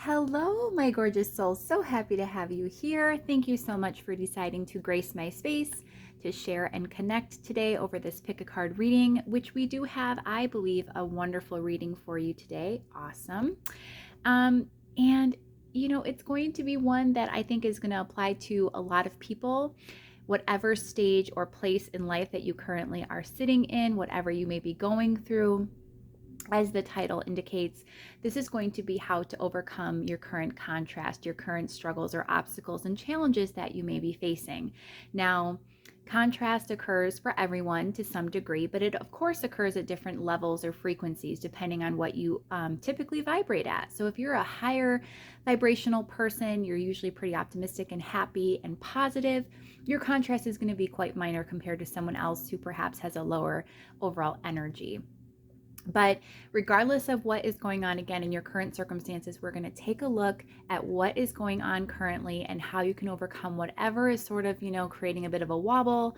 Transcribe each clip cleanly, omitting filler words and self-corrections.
Hello, my gorgeous souls. So happy to have you here. Thank you so much for deciding to grace my space to share and connect today over this pick a card reading, which we do have, I believe, a wonderful reading for you today. Awesome. And it's going to be one that I think is going to apply to a lot of people, whatever stage or place in life that you currently are sitting in, whatever you may be going through. As the title indicates, this is going to be how to overcome your current contrast, your current struggles or obstacles and challenges that you may be facing. Now, contrast occurs for everyone to some degree, but it of course occurs at different levels or frequencies depending on what you typically vibrate at. So if you're a higher vibrational person, you're usually pretty optimistic and happy and positive. Your contrast is going to be quite minor compared to someone else who perhaps has a lower overall energy. But regardless of what is going on, again, in your current circumstances, we're going to take a look at what is going on currently and how you can overcome whatever is sort of, creating a bit of a wobble,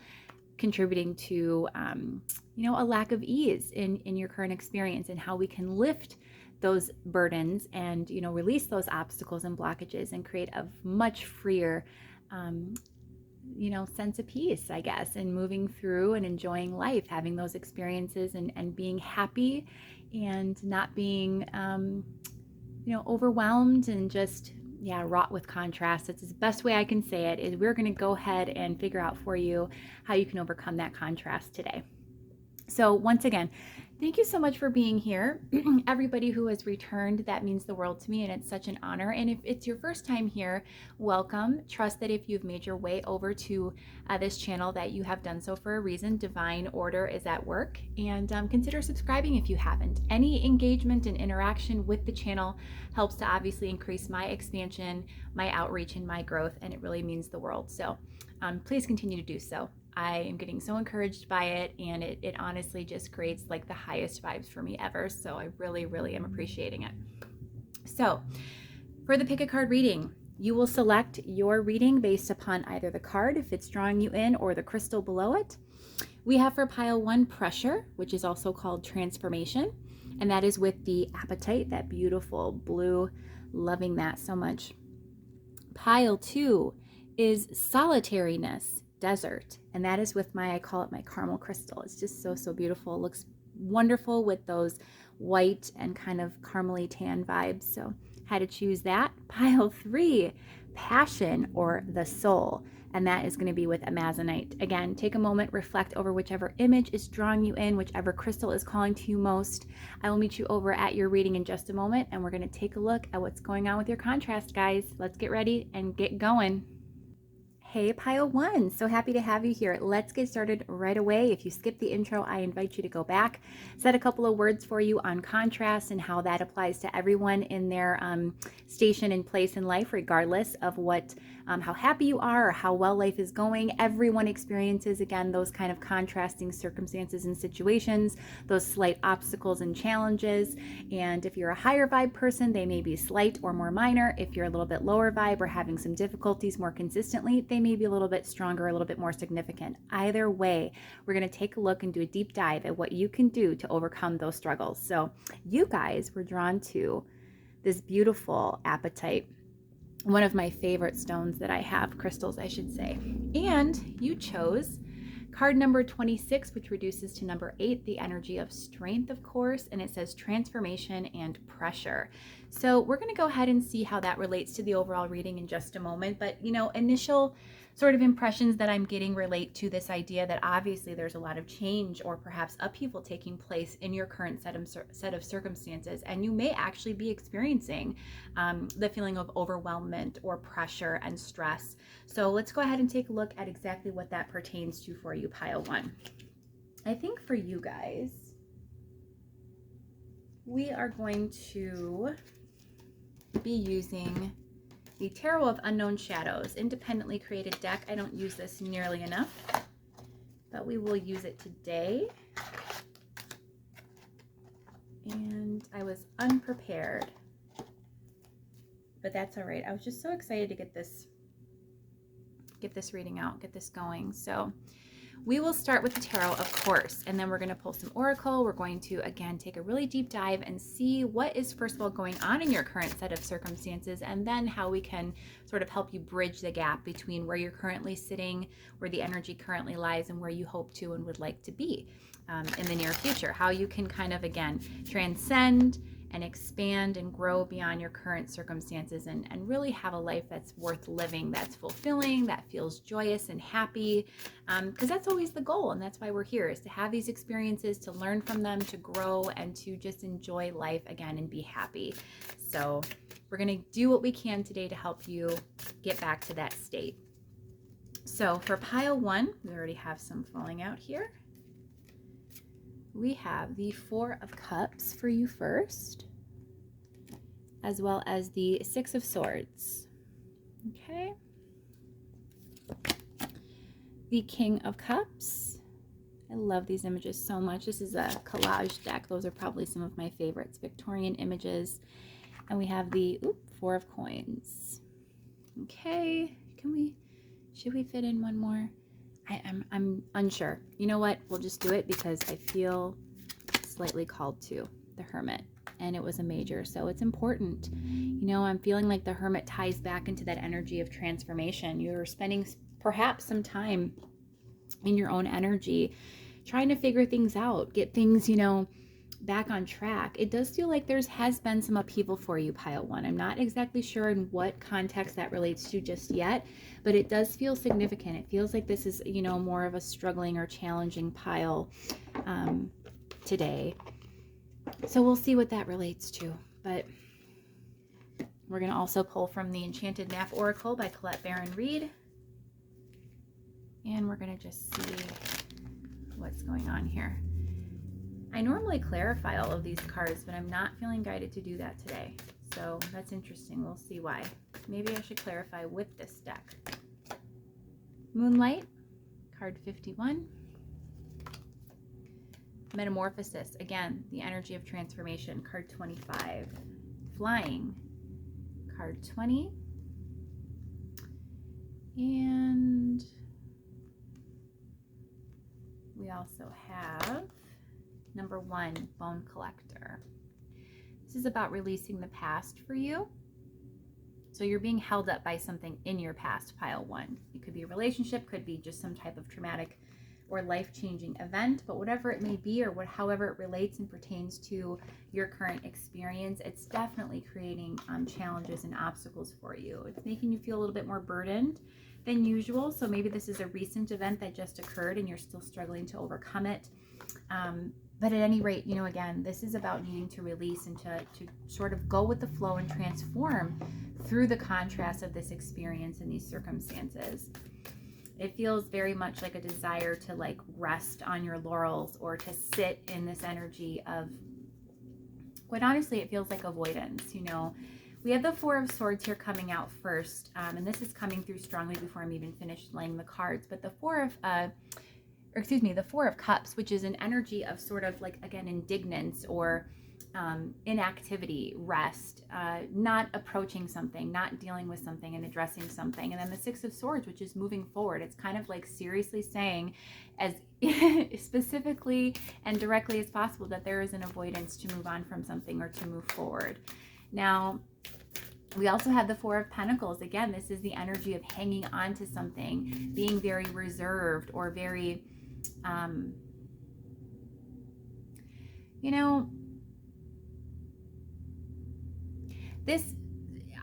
contributing to, a lack of ease in your current experience, and how we can lift those burdens and, release those obstacles and blockages and create a much freer, sense of peace, I guess, and moving through and enjoying life, having those experiences and being happy and not being, overwhelmed and just, wrought with contrast. It's the best way I can say it is we're going to go ahead and figure out for you how you can overcome that contrast today. So once again, thank you so much for being here. Everybody who has returned, that means the world to me, and it's such an honor. And if it's your first time here, welcome. Trust that if you've made your way over to this channel, that you have done so for a reason. Divine order is at work, and consider subscribing if you haven't. Any engagement and interaction with the channel helps to obviously increase my expansion, my outreach, and my growth, and it really means the world. So please continue to do so. I am getting so encouraged by it, and it honestly just creates like the highest vibes for me ever. So I really, really am appreciating it. So for the pick a card reading, you will select your reading based upon either the card, if it's drawing you in, or the crystal below it. We have for pile 1 pressure, which is also called transformation, and that is with the Apatite, that beautiful blue, loving that so much. Pile 2 is solitariness, desert, and that is with I call it my caramel crystal. It's just so beautiful. It looks wonderful with those white and kind of caramely tan vibes, so had to choose that. Pile 3, passion or the soul, and that is going to be with amazonite. Again, take a moment, reflect over whichever image is drawing you in, whichever crystal is calling to you most. I will meet you over at your reading in just a moment, and we're going to take a look at what's going on with your contrast, guys. Let's get ready and get going. Hey, pile 1, so happy to have you here. Let's get started right away. If you skipped the intro, I invite you to go back, said a couple of words for you on contrast and how that applies to everyone in their station and place in life, regardless of how happy you are or how well life is going. Everyone experiences, again, those kind of contrasting circumstances and situations, those slight obstacles and challenges. And if you're a higher vibe person, they may be slight or more minor. If you're a little bit lower vibe or having some difficulties more consistently, they may be a little bit stronger, a little bit more significant. Either way, we're going to take a look and do a deep dive at what you can do to overcome those struggles. So you guys were drawn to this beautiful apatite, one of my favorite stones that I have, crystals I should say, and you chose card number 26, which reduces to number 8, the energy of strength, of course, and it says transformation and pressure. So we're going to go ahead and see how that relates to the overall reading in just a moment. But, initial sort of impressions that I'm getting relate to this idea that obviously there's a lot of change or perhaps upheaval taking place in your current set of circumstances, and you may actually be experiencing the feeling of overwhelmment or pressure and stress. So let's go ahead and take a look at exactly what that pertains to for you, pile 1. I think for you guys, we are going to be using the Tarot of Unknown Shadows, independently created deck. I don't use this nearly enough, but we will use it today. And I was unprepared, but that's all right. I was just so excited to get this reading out, get this going. So We will start with the tarot, of course, and then we're going to pull some oracle. We're going to, again, take a really deep dive and see what is, first of all, going on in your current set of circumstances, and then how we can sort of help you bridge the gap between where you're currently sitting, where the energy currently lies, and where you hope to and would like to be in the near future. How you can kind of, again, transcend and expand and grow beyond your current circumstances, and really have a life that's worth living, that's fulfilling, that feels joyous and happy, because that's always the goal, and that's why we're here, is to have these experiences, to learn from them, to grow, and to just enjoy life again and be happy. So we're going to do what we can today to help you get back to that state. So for pile 1, we already have some falling out here. We have the 4 of Cups for you first, as well as the 6 of Swords. Okay. The King of Cups. I love these images so much. This is a collage deck. Those are probably some of my favorites, Victorian images. And we have the 4 of Coins. Okay. Should we fit in one more? I'm unsure. You know what? We'll just do it because I feel slightly called to the Hermit, and it was a major, so it's important. You know, I'm feeling like the Hermit ties back into that energy of transformation. You're spending perhaps some time in your own energy, trying to figure things out, get things, you know, back on track. It does feel like has been some upheaval for you, pile 1. I'm not exactly sure in what context that relates to just yet, but it does feel significant. It feels like this is, you know, more of a struggling or challenging pile today. So we'll see what that relates to. But we're going to also pull from the Enchanted Map Oracle by Colette Baron Reed. And we're going to just see what's going on here. I normally clarify all of these cards, but I'm not feeling guided to do that today. So that's interesting. We'll see why. Maybe I should clarify with this deck. Moonlight, card 51. Metamorphosis, again, the energy of transformation, card 25. Flying, card 20. And we also have number 1, Bone Collector. This is about releasing the past for you. So you're being held up by something in your past, pile 1. It could be a relationship, could be just some type of traumatic or life-changing event, but whatever it may be, or however it relates and pertains to your current experience, it's definitely creating challenges and obstacles for you. It's making you feel a little bit more burdened than usual. So maybe this is a recent event that just occurred and you're still struggling to overcome it. But at any rate, you know, again, this is about needing to release and to sort of go with the flow and transform through the contrast of this experience and these circumstances. It feels very much like a desire to like rest on your laurels, or to sit in this energy of, quite honestly, it feels like avoidance. You know, we have the 4 of Swords here coming out first, and this is coming through strongly before I'm even finished laying the cards. But the 4 of Cups, which is an energy of sort of like, again, indignance or inactivity, rest, not approaching something, not dealing with something and addressing something. And then the 6 of Swords, which is moving forward. It's kind of like seriously saying, as specifically and directly as possible, that there is an avoidance to move on from something or to move forward. Now, we also have the 4 of Pentacles. Again, this is the energy of hanging on to something, being very reserved or very, you know,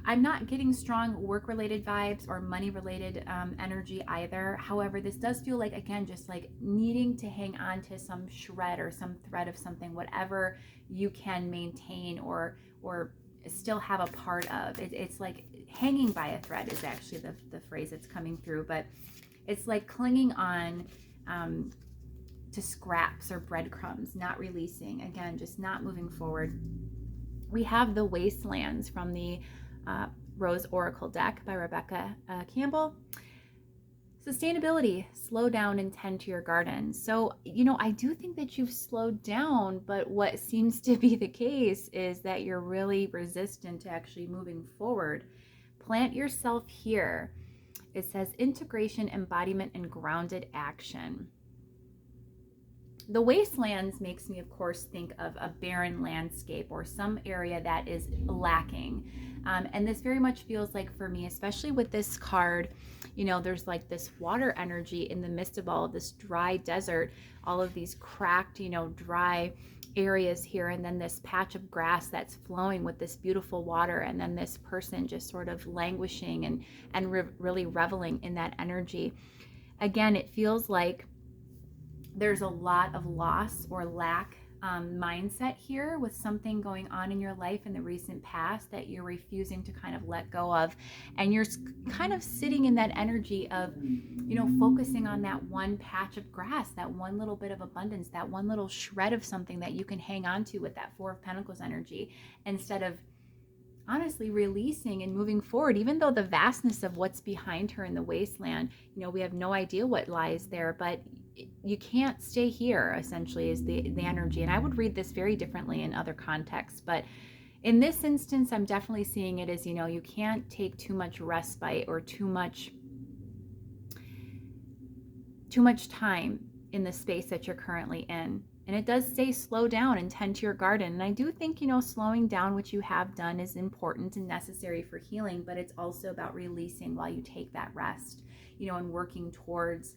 I'm not getting strong work-related vibes or money-related energy either. However, this does feel like, again, just like needing to hang on to some shred or some thread of something, whatever you can maintain or still have a part of. It's like hanging by a thread is actually the phrase that's coming through, but it's like clinging on to scraps or breadcrumbs, not releasing, again, just not moving forward. We have the Wastelands from the Rose Oracle deck by Rebecca Campbell. Sustainability, slow down and tend to your garden. So, you know, I do think that you've slowed down, but what seems to be the case is that you're really resistant to actually moving forward. Plant yourself here. It says integration, embodiment, and grounded action. The wastelands makes me, of course, think of a barren landscape or some area that is lacking. And this very much feels like, for me, especially with this card, there's like this water energy in the midst of all of this dry desert, all of these cracked, dry areas here, and then this patch of grass that's flowing with this beautiful water, and then this person just sort of languishing and really reveling in that energy. Again, it feels like there's a lot of loss or lack mindset here with something going on in your life in the recent past that you're refusing to kind of let go of. And you're kind of sitting in that energy of, focusing on that one patch of grass, that one little bit of abundance, that one little shred of something that you can hang on to with that Four of Pentacles energy, instead of honestly releasing and moving forward, even though the vastness of what's behind her in the wasteland, we have no idea what lies there, but you can't stay here, essentially, is the energy. And I would read this very differently in other contexts, but in this instance, I'm definitely seeing it as, you can't take too much respite or too much time in the space that you're currently in. And it does say slow down and tend to your garden. And I do think, slowing down what you have done is important and necessary for healing, but it's also about releasing while you take that rest, and working towards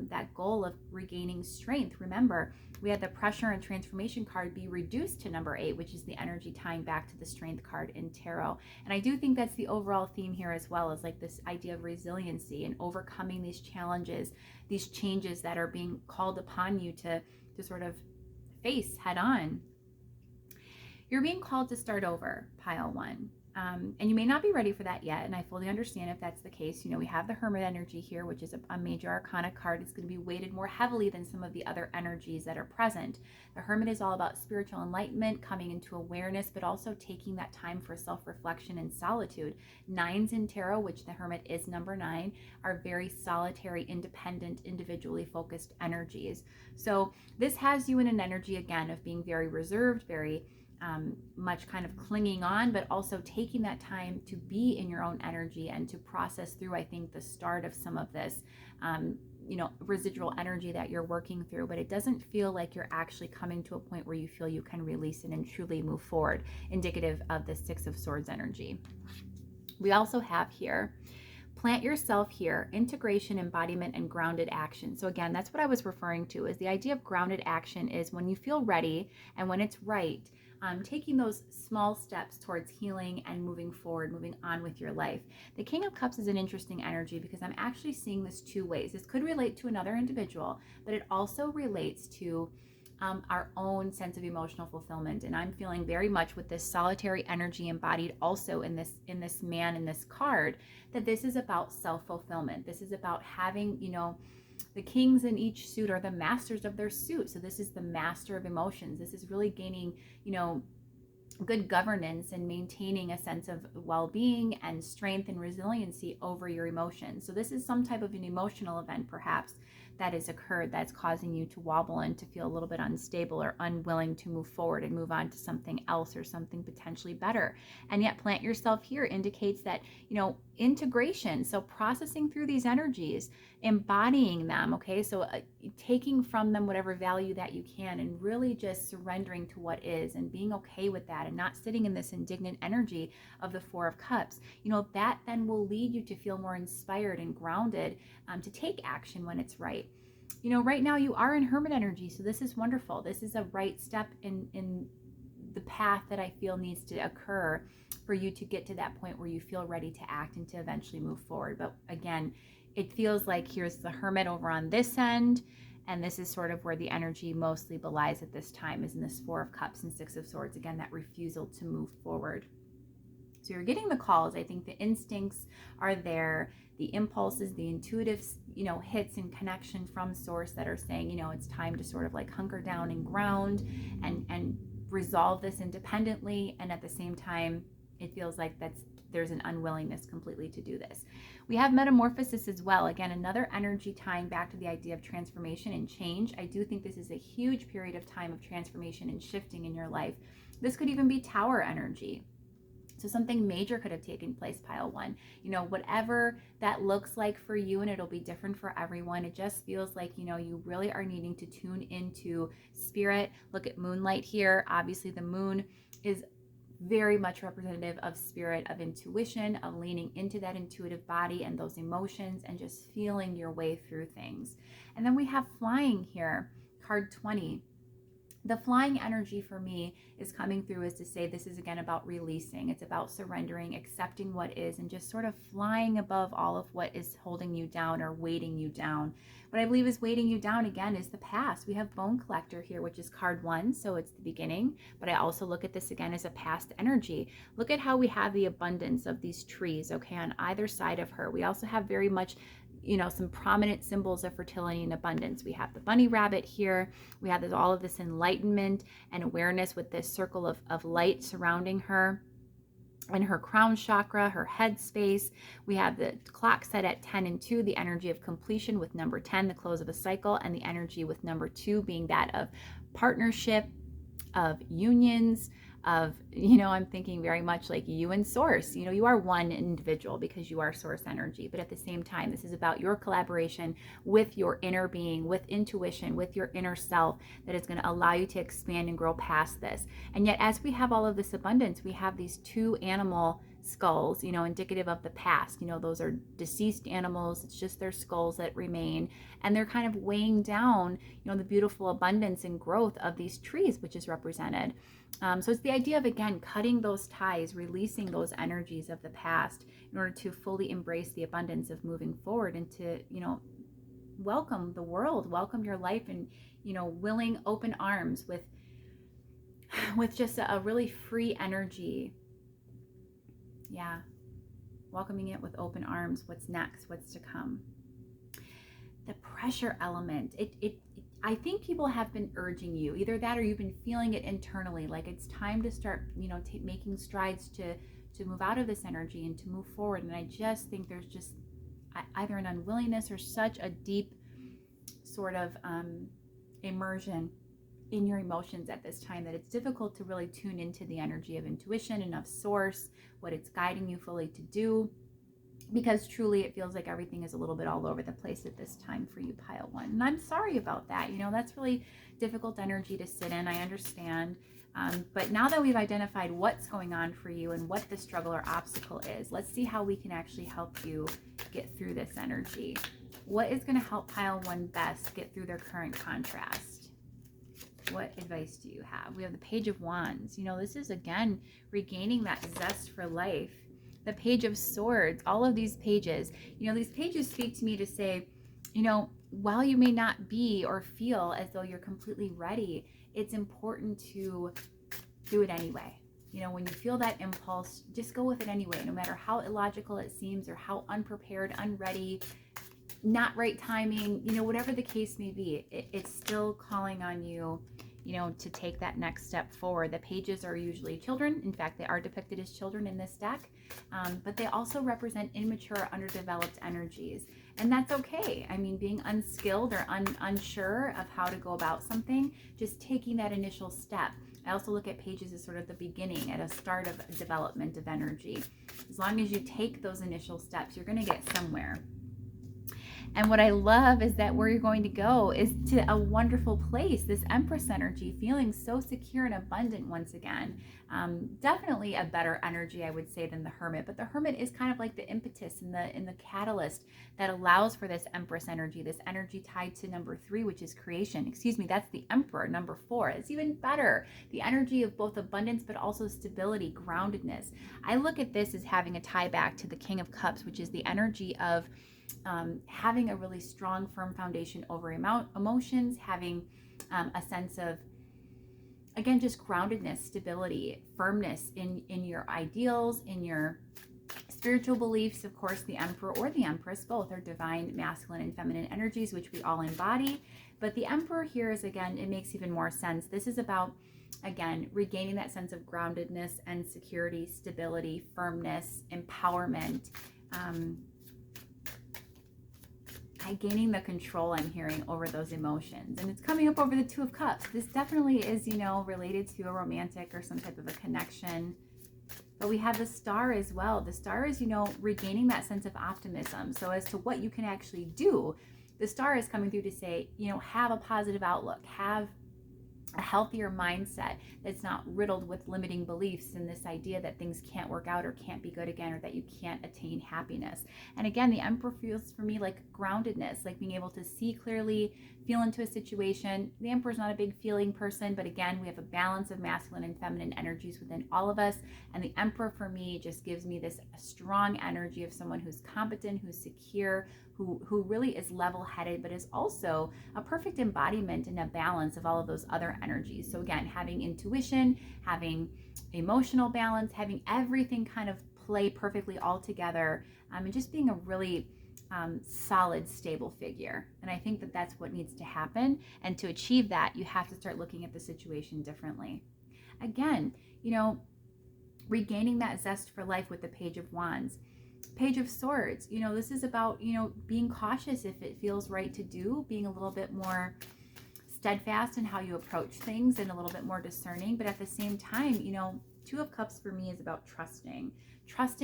that goal of regaining strength. Remember, we had the pressure and transformation card be reduced to number 8, which is the energy tying back to the strength card in tarot. And I do think that's the overall theme here as well, as like this idea of resiliency and overcoming these challenges, these changes that are being called upon you to sort of face head on. You're being called to start over, pile 1. And you may not be ready for that yet, and I fully understand if that's the case. We have the Hermit energy here, which is a major arcana card. It's going to be weighted more heavily than some of the other energies that are present. The Hermit is all about spiritual enlightenment, coming into awareness, but also taking that time for self-reflection and solitude. 9s in tarot, which the Hermit is number 9, are very solitary, independent, individually focused energies. So this has you in an energy, again, of being very reserved, very much kind of clinging on, but also taking that time to be in your own energy and to process through, I think, the start of some of this, residual energy that you're working through. But it doesn't feel like you're actually coming to a point where you feel you can release it and truly move forward, indicative of the 6 of Swords energy. We also have here, plant yourself here, integration, embodiment, and grounded action. So again, that's what I was referring to, is the idea of grounded action is when you feel ready and when it's right, taking those small steps towards healing and moving forward, moving on with your life. The King of Cups is an interesting energy because I'm actually seeing this 2 ways. This could relate to another individual, but it also relates to our own sense of emotional fulfillment. And I'm feeling very much with this solitary energy embodied also in this man in this card, that this is about self-fulfillment. This is about having, the kings in each suit are the masters of their suit. So this is the master of emotions. This is really gaining, good governance and maintaining a sense of well-being and strength and resiliency over your emotions. So this is some type of an emotional event, perhaps, that has occurred that's causing you to wobble and to feel a little bit unstable or unwilling to move forward and move on to something else or something potentially better. And yet plant yourself here indicates that, integration. So processing through these energies, embodying them, okay? So taking from them whatever value that you can and really just surrendering to what is and being okay with that and not sitting in this indignant energy of the 4 of Cups. That then will lead you to feel more inspired and grounded to take action when it's right. Right now you are in Hermit energy, so this is wonderful. This is a right step in the path that I feel needs to occur for you to get to that point where you feel ready to act and to eventually move forward. But again, it feels like here's the Hermit over on this end, and this is sort of where the energy mostly belies at this time, is in this 4 of Cups and 6 of Swords. Again, that refusal to move forward. So you're getting the calls. I think the instincts are there, the impulses, the intuitive, hits and connection from source that are saying, it's time to sort of like hunker down and ground and resolve this independently. And at the same time, it feels like there's an unwillingness completely to do this. We have metamorphosis as well. Again, another energy tying back to the idea of transformation and change. I do think this is a huge period of time of transformation and shifting in your life. This could even be Tower energy. So something major could have taken place, pile one. You know, whatever that looks like for you, and it'll be different for everyone. It just feels like, you know, you really are needing to tune into spirit. Look at moonlight here. Obviously, the moon is very much representative of spirit, of intuition, of leaning into that intuitive body and those emotions and just feeling your way through things. And then we have flying here, card 20. The flying energy for me is coming through is to say this is again about releasing. It's about surrendering, accepting what is, and just sort of flying above all of what is holding you down or weighting you down. What I believe is weighting you down again is the past. We have Bone Collector here, which is card 1, so it's the beginning, but I also look at this again as a past energy. Look at how we have the abundance of these trees, okay, on either side of her. We also have very much, you know, some prominent symbols of fertility and abundance. We have the bunny rabbit here. We have all of this enlightenment and awareness with this circle of light surrounding her and her crown chakra, her head space. We have the clock set at 10 and 2, the energy of completion with number 10, the close of a cycle, and the energy with number 2 being that of partnership, of unions, of, you know, I'm thinking very much like you and source. You know, you are one individual because you are source energy, but at the same time, this is about your collaboration with your inner being, with intuition, with your inner self that is going to allow you to expand and grow past this. And yet, as we have all of this abundance, we have these 2 animal skulls, you know, indicative of the past. You know, those are deceased animals. It's just their skulls that remain, and they're kind of weighing down, you know, the beautiful abundance and growth of these trees, which is represented. So it's the idea of, again, cutting those ties, releasing those energies of the past in order to fully embrace the abundance of moving forward and to, you know, welcome the world, welcome your life, and, you know, willing open arms with just a really free energy. Yeah. Welcoming it with open arms. What's next? What's to come? The pressure element. I think people have been urging you, either that or you've been feeling it internally, like it's time to start, you know, making strides to move out of this energy and to move forward. And I just think there's just either an unwillingness or such a deep sort of immersion in your emotions at this time that it's difficult to really tune into the energy of intuition and of source, what it's guiding you fully to do, because truly it feels like everything is a little bit all over the place at this time for you, pile one. And I'm sorry about that. You know, that's really difficult energy to sit in. I understand. But now that we've identified what's going on for you and what the struggle or obstacle is, let's see how we can actually help you get through this energy. What is going to help pile one best get through their current contrast? What advice do you have? We have the Page of Wands. You know, this is, again, regaining that zest for life. The Page of Swords, all of these pages, you know, these pages speak to me to say, you know, while you may not be or feel as though you're completely ready, it's important to do it anyway. You know, when you feel that impulse, just go with it anyway, no matter how illogical it seems or how unprepared, unready, not right timing, you know, whatever the case may be, it's still calling on you, you know, to take that next step forward. The pages are usually children. In fact, they are depicted as children in this deck, but they also represent immature, underdeveloped energies. And that's okay. I mean, being unskilled or unsure of how to go about something, just taking that initial step. I also look at pages as sort of the beginning, at a start of development of energy. As long as you take those initial steps, you're going to get somewhere. And what I love is that where you're going to go is to a wonderful place, this Empress energy, feeling so secure and abundant once again. Definitely a better energy, I would say, than the Hermit. But the Hermit is kind of like the impetus and the catalyst that allows for this Empress energy, this energy tied to number 3, which is creation. Excuse me, that's the Emperor, number 4. It's even better. The energy of both abundance, but also stability, groundedness. I look at this as having a tie back to the King of Cups, which is the energy of having a really strong, firm foundation over emotions, having a sense of, again, just groundedness, stability, firmness in your ideals, in your spiritual beliefs. Of course, the Emperor or the Empress, both are divine masculine and feminine energies, which we all embody. But the Emperor here is, again, it makes even more sense. This is about, again, regaining that sense of groundedness and security, stability, firmness, empowerment, gaining the control, I'm hearing, over those emotions. And it's coming up over the Two of Cups. This definitely is, you know, related to a romantic or some type of a connection. But we have the Star as well. The Star is, regaining that sense of optimism. So as to what you can actually do, the Star is coming through to say, have a positive outlook, have a healthier mindset that's not riddled with limiting beliefs and this idea that things can't work out or can't be good again, or that you can't attain happiness. And again, the Emperor feels for me like groundedness, like being able to see clearly, feel into a situation. The Emperor is not a big feeling person, but again, we have a balance of masculine and feminine energies within all of us. And the Emperor for me just gives me this strong energy of someone who's competent, who's secure, who really is level-headed, but is also a perfect embodiment and a balance of all of those other energies. So again, having intuition, having emotional balance, having everything kind of play perfectly all together, and just being a really solid, stable figure. And I think that that's what needs to happen. And to achieve that, you have to start looking at the situation differently. Again, regaining that zest for life with the Page of Wands. Page of Swords, this is about, being cautious if it feels right to do, being a little bit more steadfast in how you approach things and a little bit more discerning. But at the same time, Two of Cups for me is about trusting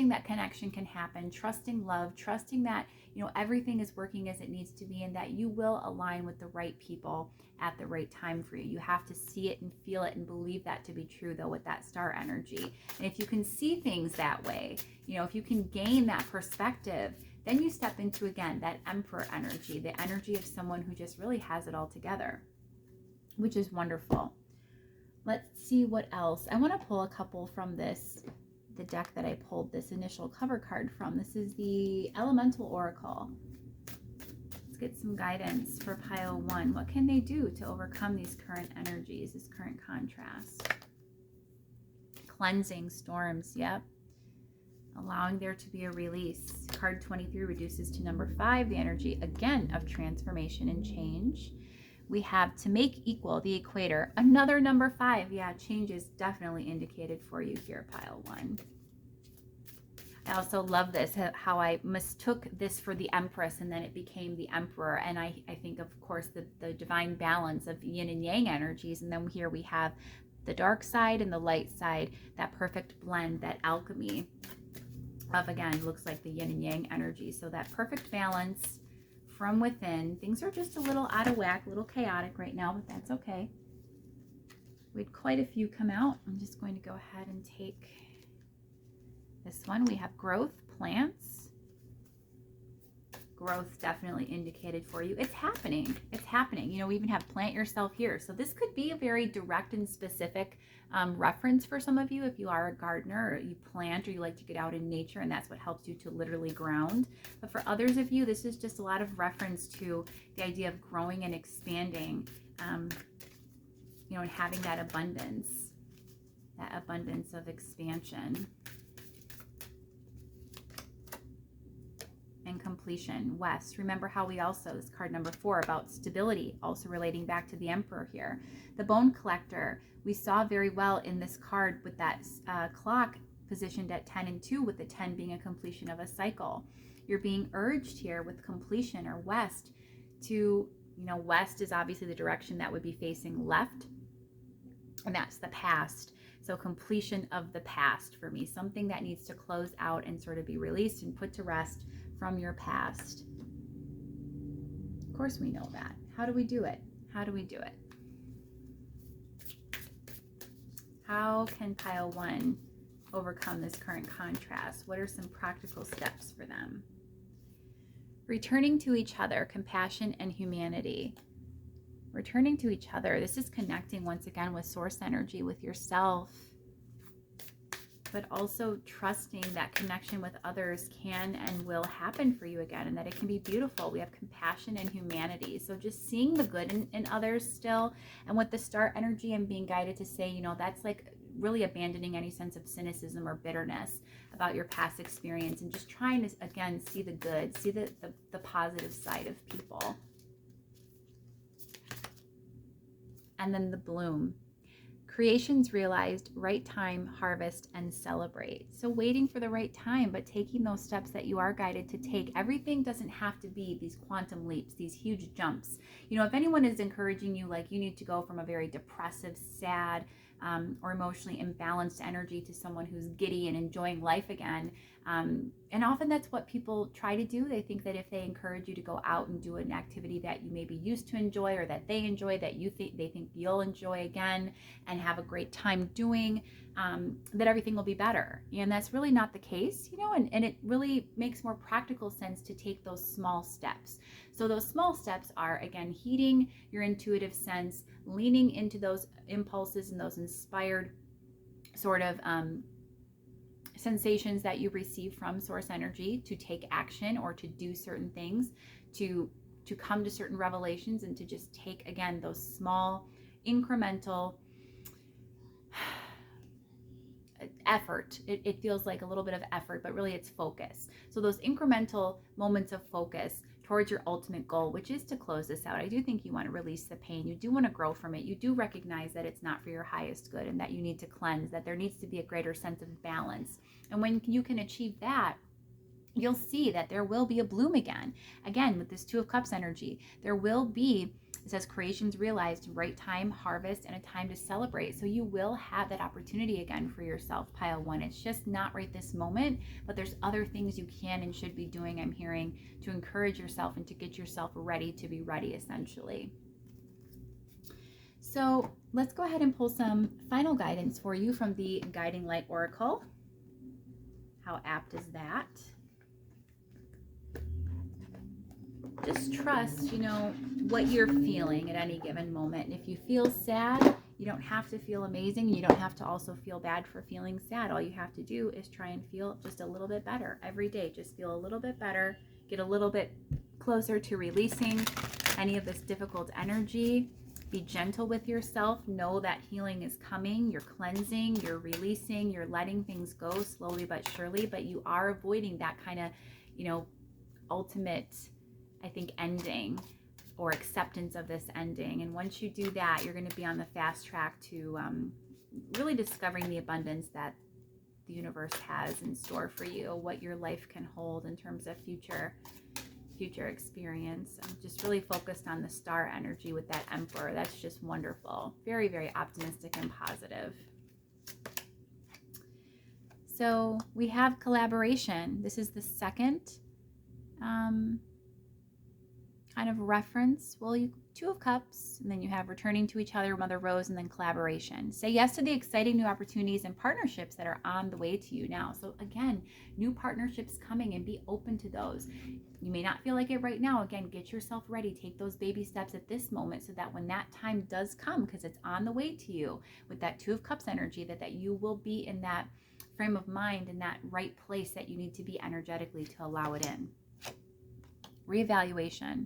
that connection can happen, trusting love, trusting that, everything is working as it needs to be, and that you will align with the right people at the right time for you. You have to see it and feel it and believe that to be true, though, with that Star energy. And if you can see things that way, if you can gain that perspective, then you step into, again, that Emperor energy, the energy of someone who just really has it all together, which is wonderful. Let's see what else. I want to pull a couple from the deck that I pulled this initial cover card from. This is the Elemental Oracle. Let's get some guidance for pile 1. What can they do to overcome these current energies, this current contrast? Cleansing storms, yep. Allowing there to be a release. Card 23 reduces to number 5, the energy, again, of transformation and change. We have to make equal, the equator, another number 5. Yeah, change is definitely indicated for you here, pile 1. I also love this, how I mistook this for the Empress and then it became the Emperor. And I think, of course, the divine balance of yin and yang energies. And then here we have the dark side and the light side, that perfect blend, that alchemy of, again, looks like the yin and yang energy. So that perfect balance from within. Things are just a little out of whack, a little chaotic right now, but that's okay. We had quite a few come out. I'm just going to go ahead and take this one. We have growth, plants. Growth definitely indicated for you. It's happening. It's happening. We even have plant yourself here. So this could be a very direct and specific reference for some of you if you are a gardener, or you plant, or you like to get out in nature, and that's what helps you to literally ground. But for others of you, this is just a lot of reference to the idea of growing and expanding, and having that abundance of expansion and completion. West. Remember how we also, this card number 4, about stability, also relating back to the Emperor here. The Bone Collector, we saw very well in this card with that clock positioned at 10 and 2, with the 10 being a completion of a cycle. You're being urged here with completion, or west, to, west is obviously the direction that would be facing left, and that's the past. So completion of the past for me, something that needs to close out and sort of be released and put to rest from your past. Of course we know that. How do we do it? How do we do it? How can pile 1 overcome this current contrast? What are some practical steps for them? Returning to each other, compassion and humanity. Returning to each other. This is connecting once again with source energy, with yourself, but also trusting that connection with others can and will happen for you again, and that it can be beautiful. We have compassion and humanity. So just seeing the good in others still. And with the Star energy, I'm being guided to say, that's like really abandoning any sense of cynicism or bitterness about your past experience, and just trying to, again, see the good, see the positive side of people. And then the bloom. Creations realized, right time, harvest, and celebrate. So waiting for the right time, but taking those steps that you are guided to take. Everything doesn't have to be these quantum leaps, these huge jumps. If anyone is encouraging you, like you need to go from a very depressive, sad, or emotionally imbalanced energy to someone who's giddy and enjoying life again. And often that's what people try to do. They think that if they encourage you to go out and do an activity that you maybe used to enjoy, or that they enjoy, that they think you'll enjoy again and have a great time doing, that everything will be better. And that's really not the case, and it really makes more practical sense to take those small steps. So those small steps are, again, heeding your intuitive sense, leaning into those impulses and those inspired sort of sensations that you receive from source energy to take action or to do certain things, to come to certain revelations, and to just take, again, those small incremental effort. It feels like a little bit of effort, but really it's focus. So those incremental moments of focus towards your ultimate goal, which is to close this out. I do think you want to release the pain. You do want to grow from it. You do recognize that it's not for your highest good, and that you need to cleanse, that there needs to be a greater sense of balance. And when you can achieve that, you'll see that there will be a bloom again. Again, with this Two of Cups energy, there will be, it says, creations realized, right time, harvest, and a time to celebrate. So you will have that opportunity again for yourself, pile one. It's just not right this moment, but there's other things you can and should be doing, I'm hearing, to encourage yourself and to get yourself ready to be ready, essentially. So let's go ahead and pull some final guidance for you from the Guiding Light Oracle. How apt is that? Just trust, what you're feeling at any given moment. And if you feel sad, you don't have to feel amazing. You don't have to also feel bad for feeling sad. All you have to do is try and feel just a little bit better every day. Just feel a little bit better, get a little bit closer to releasing any of this difficult energy. Be gentle with yourself. Know that healing is coming. You're cleansing, you're releasing, you're letting things go slowly but surely, but you are avoiding that kind of, ultimate, I think, ending or acceptance of this ending. And once you do that, you're going to be on the fast track to really discovering the abundance that the universe has in store for you, what your life can hold in terms of future experience. I'm just really focused on the star energy with that Emperor. That's just wonderful. Very, very optimistic and positive. So we have collaboration. This is the second kind of reference. Well, Two of Cups, and then you have returning to each other, Mother Rose, and then collaboration. Say yes to the exciting new opportunities and partnerships that are on the way to you now. So again, new partnerships coming, and be open to those. You may not feel like it right now. Again, get yourself ready. Take those baby steps at this moment so that when that time does come, because it's on the way to you with that Two of Cups energy, that you will be in that frame of mind, in that right place that you need to be energetically to allow it in. Reevaluation.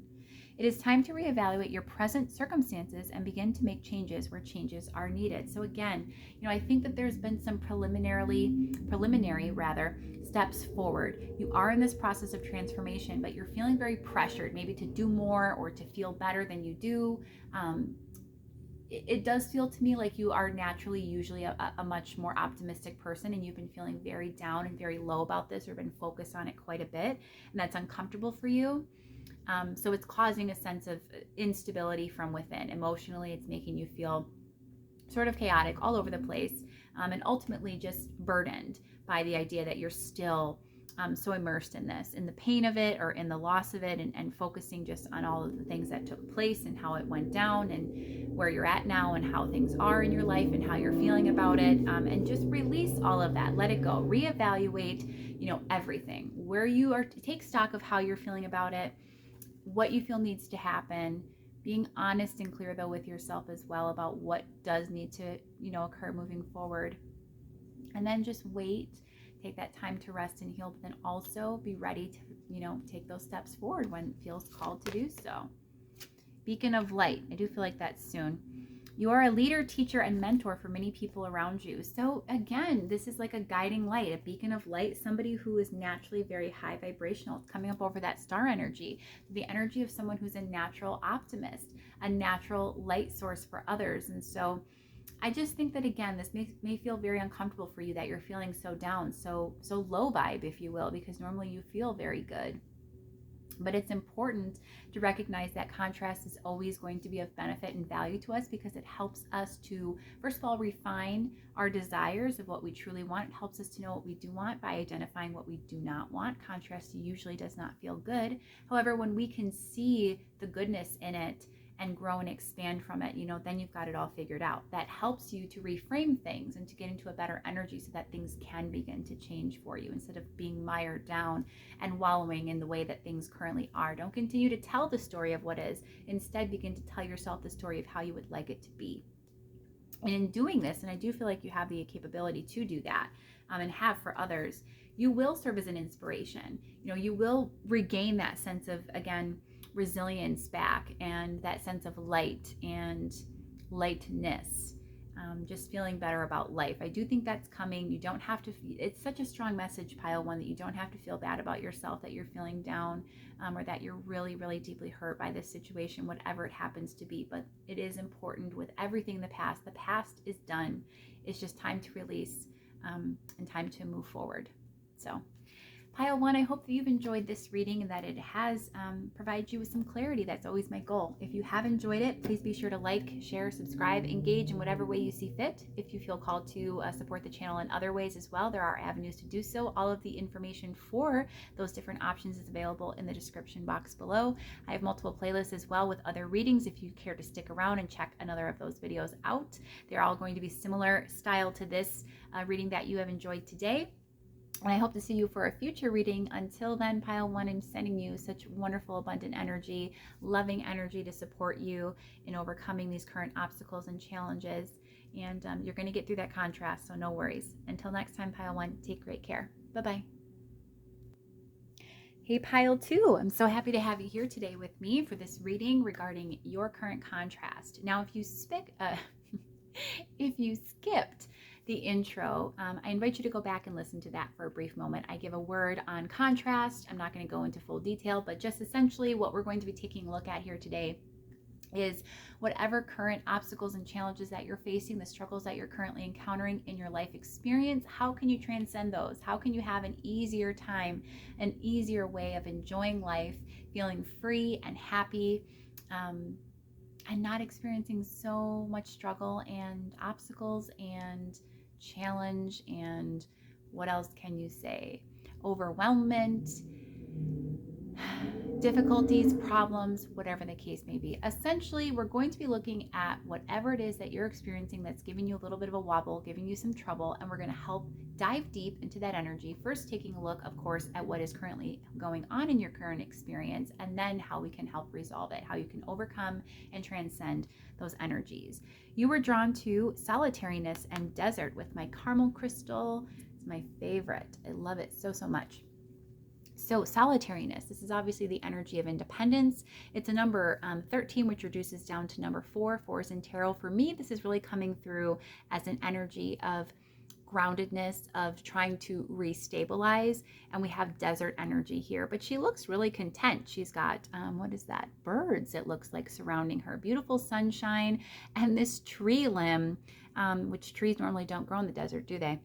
It is time to reevaluate your present circumstances and begin to make changes where changes are needed. So again, I think that there's been some preliminary steps forward. You are in this process of transformation, but you're feeling very pressured, maybe to do more or to feel better than you do. It does feel to me like you are naturally usually a much more optimistic person, and you've been feeling very down and very low about this, or been focused on it quite a bit, and that's uncomfortable for you. So it's causing a sense of instability from within. Emotionally, it's making you feel sort of chaotic, all over the place, and ultimately just burdened by the idea that you're still so immersed in this, in the pain of it, or in the loss of it, and focusing just on all of the things that took place and how it went down and where you're at now and how things are in your life and how you're feeling about it, and just release all of that. Let it go. Reevaluate, everything. Where you are, take stock of how you're feeling about it, what you feel needs to happen, being honest and clear though with yourself as well about what does need to, occur moving forward. And then just wait, take that time to rest and heal, but then also be ready to, take those steps forward when it feels called to do so. Beacon of light. I do feel like that's soon. You are a leader, teacher, and mentor for many people around you. So again, this is like a guiding light, a beacon of light, somebody who is naturally very high vibrational. It's coming up over that star energy, the energy of someone who's a natural optimist, a natural light source for others. And so I just think that, again, this may feel very uncomfortable for you, that you're feeling so down, so low vibe, if you will, because normally you feel very good. But it's important to recognize that contrast is always going to be of benefit and value to us, because it helps us to, first of all, refine our desires of what we truly want. It helps us to know what we do want by identifying what we do not want. Contrast usually does not feel good. However, when we can see the goodness in it and grow and expand from it, then you've got it all figured out. That helps you to reframe things and to get into a better energy so that things can begin to change for you instead of being mired down and wallowing in the way that things currently are. Don't continue to tell the story of what is. Instead, begin to tell yourself the story of how you would like it to be. And in doing this, and I do feel like you have the capability to do that, and have for others, you will serve as an inspiration. You will regain that sense of, again, resilience back, and that sense of light and lightness, just feeling better about life. I do think that's coming. You don't have to, it's such a strong message, pile one, that you don't have to feel bad about yourself, that you're feeling down, or that you're really, really deeply hurt by this situation, whatever it happens to be. But it is important with everything in the past. The past is done. It's just time to release, and time to move forward. So pile one, I hope that you've enjoyed this reading and that it has provided you with some clarity. That's always my goal. If you have enjoyed it, please be sure to like, share, subscribe, engage in whatever way you see fit. If you feel called to support the channel in other ways as well, there are avenues to do so. All of the information for those different options is available in the description box below. I have multiple playlists as well with other readings if you care to stick around and check another of those videos out. They're all going to be similar style to this reading that you have enjoyed today. And I hope to see you for a future reading. Until then, pile one, I'm sending you such wonderful, abundant energy, loving energy to support you in overcoming these current obstacles and challenges. And you're going to get through that contrast, so no worries. Until next time, pile one, take great care. Bye-bye. Hey, pile two, I'm so happy to have you here today with me for this reading regarding your current contrast. Now, if you skipped the intro, I invite you to go back and listen to that for a brief moment. I give a word on contrast. I'm not going to go into full detail, but just essentially what we're going to be taking a look at here today is whatever current obstacles and challenges that you're facing, the struggles that you're currently encountering in your life experience, how can you transcend those? How can you have an easier time, an easier way of enjoying life, feeling free and happy, and not experiencing so much struggle and obstacles and challenge and what else can you say? Overwhelmment, difficulties, problems, whatever the case may be. Essentially, we're going to be looking at whatever it is that you're experiencing that's giving you a little bit of a wobble, giving you some trouble, and we're going to help dive deep into that energy. First, taking a look, of course, at what is currently going on in your current experience, and then how we can help resolve it, how you can overcome and transcend those energies. You were drawn to solitariness and desert with my caramel crystal. It's my favorite. I love it so, so much. So solitariness, this is obviously the energy of independence. It's a number 13, which reduces down to number 4. 4s in tarot. For me, this is really coming through as an energy of groundedness, of trying to restabilize. And we have desert energy here, but she looks really content. She's got, what is that? Birds, it looks like, surrounding her. Beautiful sunshine and this tree limb, which trees normally don't grow in the desert, do they?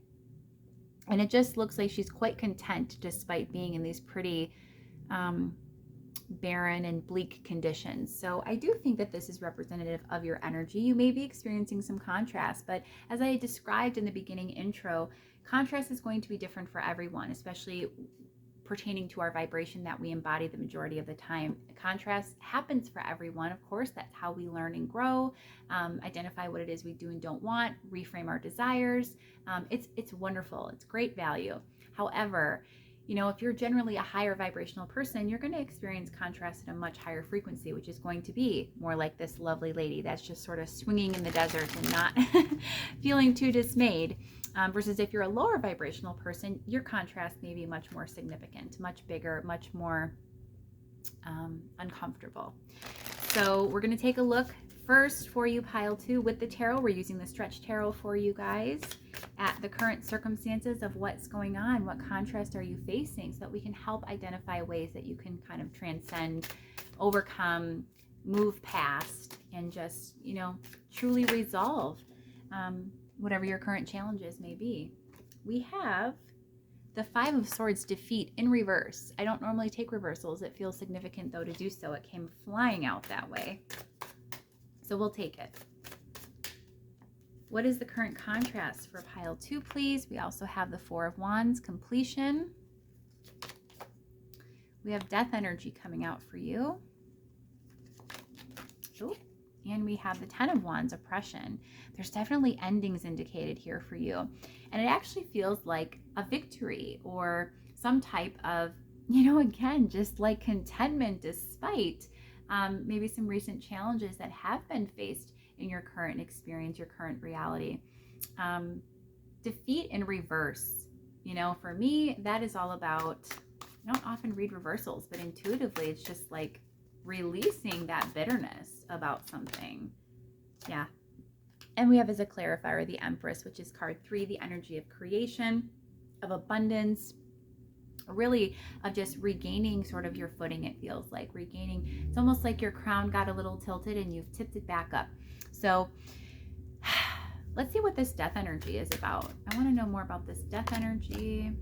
And it just looks like she's quite content despite being in these pretty barren and bleak conditions. So I do think that this is representative of your energy. You may be experiencing some contrast, but as I described in the beginning intro, contrast is going to be different for everyone, especially pertaining to our vibration that we embody the majority of the time. Contrast happens for everyone. Of course, that's how we learn and grow, identify what it is we do and don't want, reframe our desires. It's wonderful. It's great value. However, if you're generally a higher vibrational person, you're going to experience contrast at a much higher frequency, which is going to be more like this lovely lady that's just sort of swinging in the desert and not feeling too dismayed. Versus if you're a lower vibrational person, your contrast may be much more significant, much bigger, much more uncomfortable. So we're going to take a look first for you, pile 2, with the tarot. We're using the stretch tarot for you guys at the current circumstances of what's going on. What contrast are you facing, so that we can help identify ways that you can kind of transcend, overcome, move past, and just, truly resolve whatever your current challenges may be. We have The Five of Swords, defeat in reverse. I don't normally take reversals. It feels significant though to do so. It came flying out that way. So we'll take it. What is the current contrast for pile 2, please? We also have the Four of Wands, completion. We have death energy coming out for you. Ooh. And we have the Ten of Wands, oppression. There's definitely endings indicated here for you. And it actually feels like a victory or some type of, again, just like contentment despite maybe some recent challenges that have been faced in your current experience, your current reality. Defeat in reverse. For me, that is all about, I don't often read reversals, but intuitively, it's just like releasing that bitterness about something. Yeah. And we have as a clarifier the Empress, which is card 3, the energy of creation, of abundance, really of just regaining sort of your footing. It feels like regaining. It's almost like your crown got a little tilted and you've tipped it back up. So let's see what this death energy is about. I want to know more about this death energy.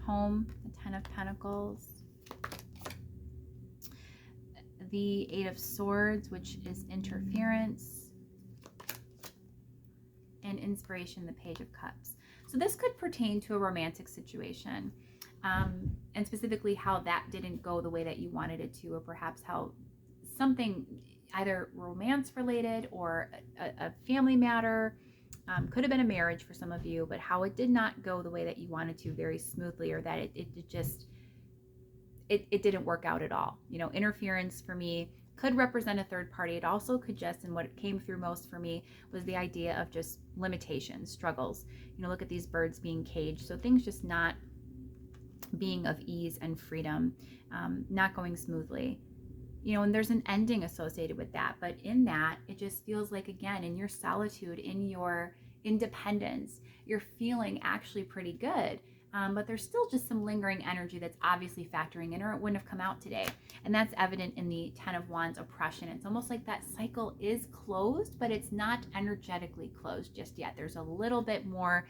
Home, the Ten of Pentacles. The Eight of Swords, which is interference, and inspiration, the Page of Cups. So this could pertain to a romantic situation, and specifically how that didn't go the way that you wanted it to, or perhaps how something either romance related or a family matter, could have been a marriage for some of you, but how it did not go the way that you wanted to very smoothly, or that it just it didn't work out at all. Interference for me could represent a third party. It also could just, and what it came through most for me was the idea of just limitations, struggles. Look at these birds being caged. So things just not being of ease and freedom, not going smoothly. And there's an ending associated with that. But in that, it just feels like, again, in your solitude, in your independence, you're feeling actually pretty good. But there's still just some lingering energy that's obviously factoring in, or it wouldn't have come out today. And that's evident in the Ten of Wands, oppression. It's almost like that cycle is closed, but it's not energetically closed just yet. There's a little bit more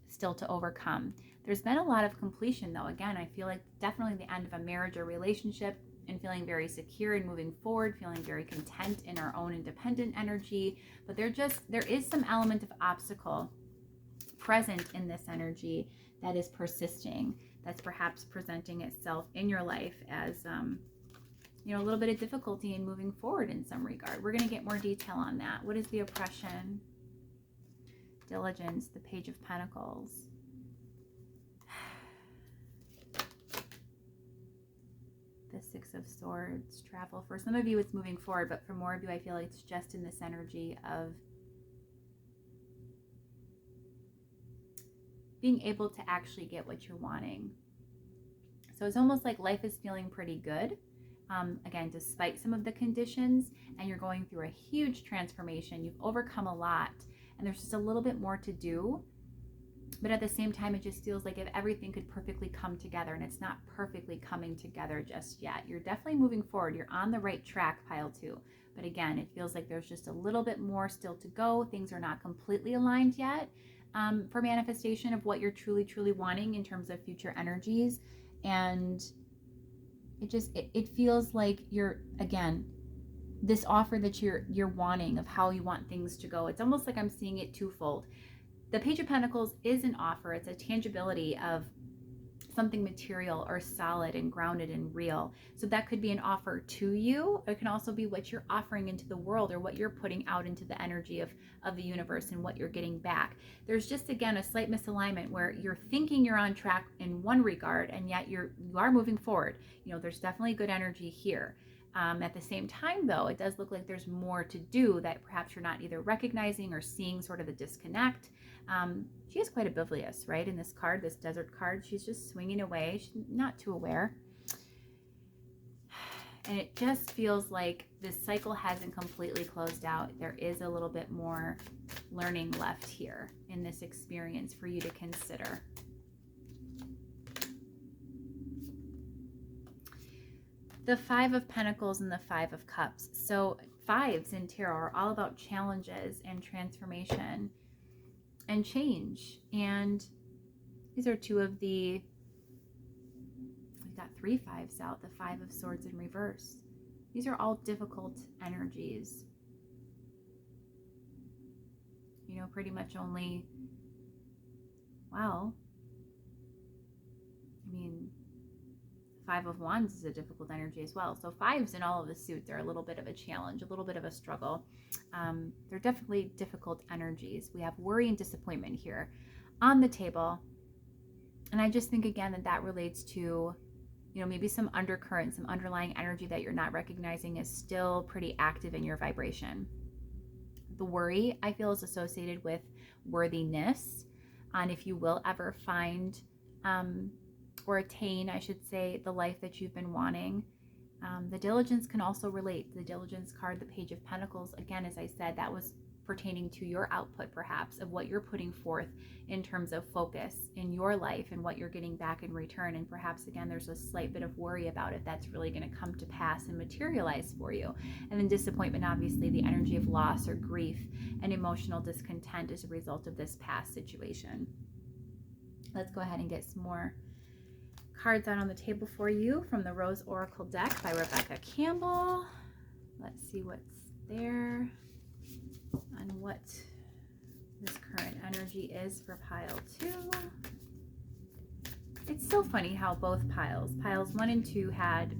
still to overcome. There's been a lot of completion though. Again, I feel like definitely the end of a marriage or relationship, and feeling very secure and moving forward, feeling very content in our own independent energy. But there is some element of obstacle present in this energy that is persisting, that's perhaps presenting itself in your life as a little bit of difficulty in moving forward in some regard. We're going to get more detail on that. What is the oppression? Diligence, the Page of Pentacles. The Six of Swords, travel. For some of you, it's moving forward, but for more of you, I feel like it's just in this energy of being able to actually get what you're wanting. So it's almost like life is feeling pretty good, again, despite some of the conditions, and you're going through a huge transformation. You've overcome a lot, and there's just a little bit more to do. But at the same time, it just feels like if everything could perfectly come together, and it's not perfectly coming together just yet. You're definitely moving forward. You're on the right track, pile 2. But again, it feels like there's just a little bit more still to go. Things are not completely aligned yet for manifestation of what you're truly, truly wanting in terms of future energies. And it feels like you're, again, this offer that you're wanting of how you want things to go. It's almost like I'm seeing it twofold. The Page of Pentacles is an offer. It's a tangibility of something material or solid and grounded and real. So that could be an offer to you. It can also be what you're offering into the world, or what you're putting out into the energy of the universe and what you're getting back. There's just, again, a slight misalignment where you're thinking you're on track in one regard, and yet you are moving forward. There's definitely good energy here. At the same time, though, it does look like there's more to do that perhaps you're not either recognizing or seeing sort of the disconnect. She is quite oblivious, right? In this card, this desert card, she's just swinging away. She's not too aware. And it just feels like this cycle hasn't completely closed out. There is a little bit more learning left here in this experience for you to consider. The Five of Pentacles and the Five of Cups. So fives in tarot are all about challenges and transformation and change. And These are two of the, we've got 3 5s out, the 5 of Swords in reverse. These are all difficult energies. You know, pretty much only, well, I mean, 5 of Wands is a difficult energy as well. So 5s in all of the suits are a little bit of a challenge, a little bit of a struggle. They're definitely difficult energies. We have worry and disappointment here on the table. And I just think, again, that that relates to, you know, maybe some undercurrent, some underlying energy that you're not recognizing is still pretty active in your vibration. The worry, I feel, is associated with worthiness, on if you will ever find or attain, I should say, the life that you've been wanting. The diligence can also relate. The diligence card, the Page of Pentacles, again, as I said, that was pertaining to your output, perhaps, of what you're putting forth in terms of focus in your life and what you're getting back in return. And perhaps, again, there's a slight bit of worry about if that's really going to come to pass and materialize for you. And then disappointment, obviously, the energy of loss or grief and emotional discontent as a result of this past situation. Let's go ahead and get some more cards out on the table for you from the Rose Oracle deck by Rebecca Campbell. Let's see what's there and what this current energy is for pile 2. It's so funny how both piles 1 and 2 had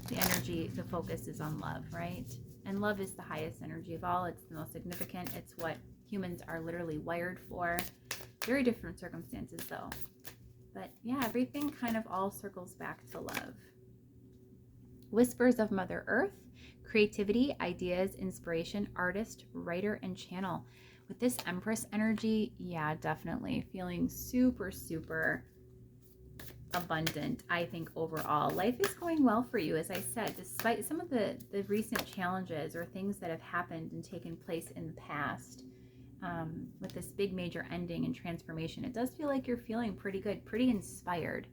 the energy, the focus is on love, right? And love is the highest energy of all. It's the most significant. It's what humans are literally wired for. Very different circumstances though. But yeah, everything kind of all circles back to love. Whispers of Mother Earth, creativity, ideas, inspiration, artist, writer, and channel. With this Empress energy, yeah, definitely feeling super, super abundant, I think, overall. Life is going well for you, as I said, despite some of the recent challenges or things that have happened and taken place in the past. With this big major ending and transformation, it does feel like you're feeling pretty good, pretty inspired.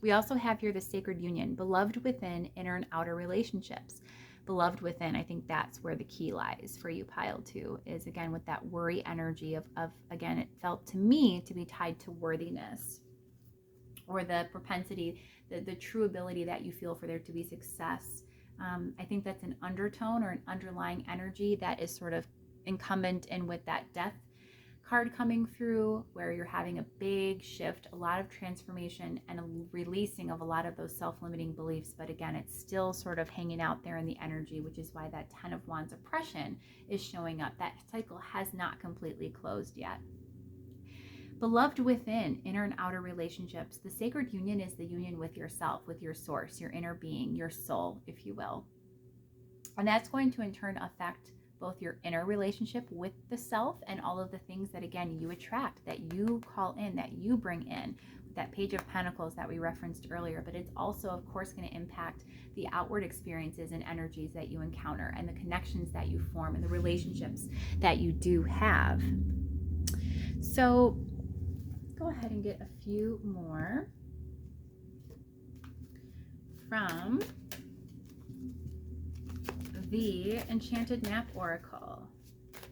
We also have here the Sacred Union, beloved within, inner and outer relationships. Beloved within, I think that's where the key lies for you, pile 2, is again with that worry energy of again, it felt to me to be tied to worthiness, or the propensity, the true ability that you feel for there to be success. I think that's an undertone or an underlying energy that is sort of incumbent in with that Death card coming through, where you're having a big shift, a lot of transformation, and a releasing of a lot of those self-limiting beliefs. But again, it's still sort of hanging out there in the energy, which is why that 10 of Wands oppression is showing up. That cycle has not completely closed yet. Beloved within, inner and outer relationships. The Sacred Union is the union with yourself, with your source, your inner being, your soul, if you will. And that's going to in turn affect both your inner relationship with the self and all of the things that, again, you attract, that you call in, that you bring in, with that Page of Pentacles that we referenced earlier. But it's also, of course, going to impact the outward experiences and energies that you encounter, and the connections that you form, and the relationships that you do have. So go ahead and get a few more from the Enchanted Map Oracle.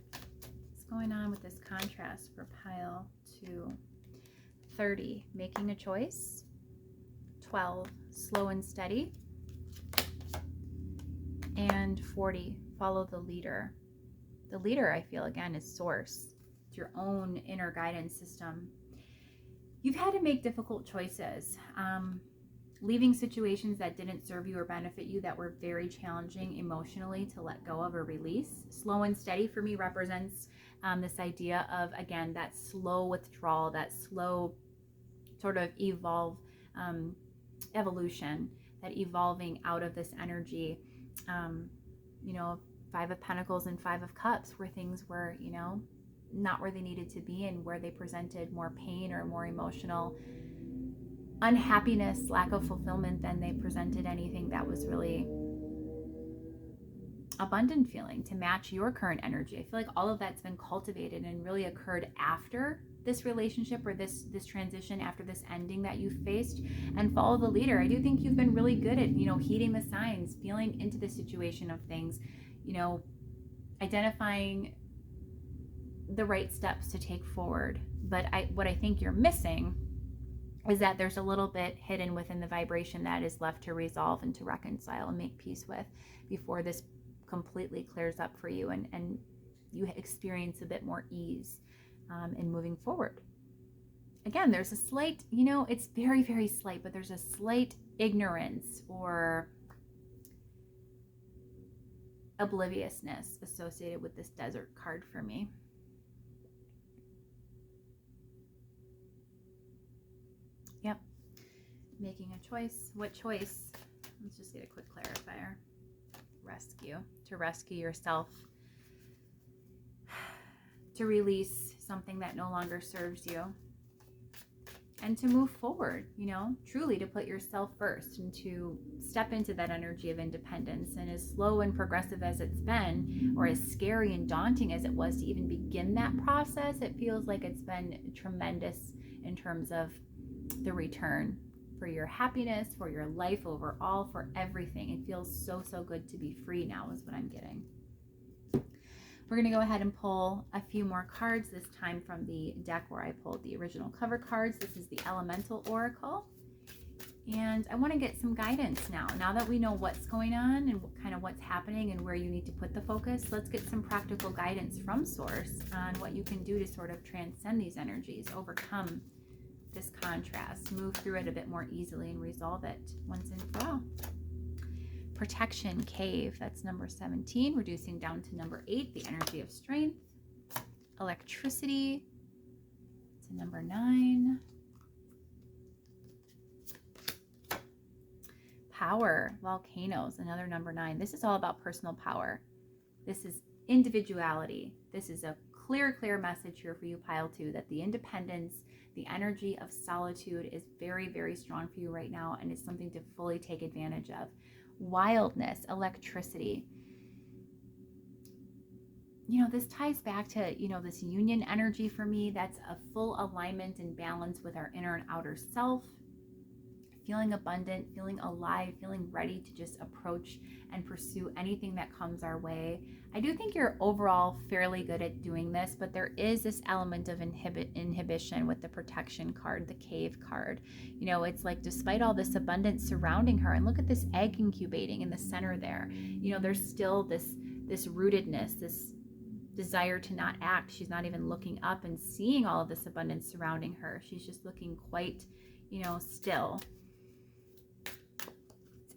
What's going on with this contrast for pile 2? 30, making a choice. 12, slow and steady. And 40, follow the leader. The leader, I feel, again, is source. It's your own inner guidance system. You've had to make difficult choices. Leaving situations that didn't serve you or benefit you, that were very challenging emotionally to let go of or release. Slow and steady for me represents this idea of, again, that slow withdrawal, that slow sort of evolution, that evolving out of this energy. You know, 5 of Pentacles and 5 of Cups, where things were, you know, not where they needed to be, and where they presented more pain or more emotional unhappiness, lack of fulfillment, than they presented anything that was really abundant feeling to match your current energy. I feel like all of that's been cultivated and really occurred after this relationship, or this transition, after this ending that you faced. And follow the leader. I do think you've been really good at, you know, heeding the signs, feeling into the situation of things, you know, identifying the right steps to take forward. But what I think you're missing is that there's a little bit hidden within the vibration that is left to resolve and to reconcile and make peace with before this completely clears up for you, and you experience a bit more ease in moving forward. Again, there's a slight, it's very, very slight, but there's a slight ignorance or obliviousness associated with this desert card for me. Yep. Making a choice. What choice? Let's just get a quick clarifier. Rescue. To rescue yourself. To release something that no longer serves you. And to move forward, truly to put yourself first and to step into that energy of independence. And as slow and progressive as it's been, or as scary and daunting as it was to even begin that process, it feels like it's been tremendous in terms of the return for your happiness, for your life overall, for everything. It feels so, so good to be free now is what I'm getting. We're going to go ahead and pull a few more cards, this time from the deck where I pulled the original cover cards. This is the Elemental Oracle. And I want to get some guidance now. Now that we know what's going on and kind of what's happening and where you need to put the focus, let's get some practical guidance from Source on what you can do to sort of transcend these energies, overcome this contrast, move through it a bit more easily and resolve it once and for all. Protection, Cave, that's number 17, reducing down to number 8, the energy of strength. Electricity, it's a number 9. Power, Volcanoes, another number 9. This is all about personal power. This is individuality. This is a clear message here for you, Pile 2, that the independence, the energy of solitude is very, very strong for you right now, and it's something to fully take advantage of. Wildness, Electricity. This ties back to, this union energy for me. That's a full alignment and balance with our inner and outer self. Feeling abundant, feeling alive, feeling ready to just approach and pursue anything that comes our way. I do think you're overall fairly good at doing this, but there is this element of inhibition with the protection card, the Cave card. It's like despite all this abundance surrounding her, and look at this egg incubating in the center there, there's still this rootedness, this desire to not act. She's not even looking up and seeing all of this abundance surrounding her. She's just looking quite, still.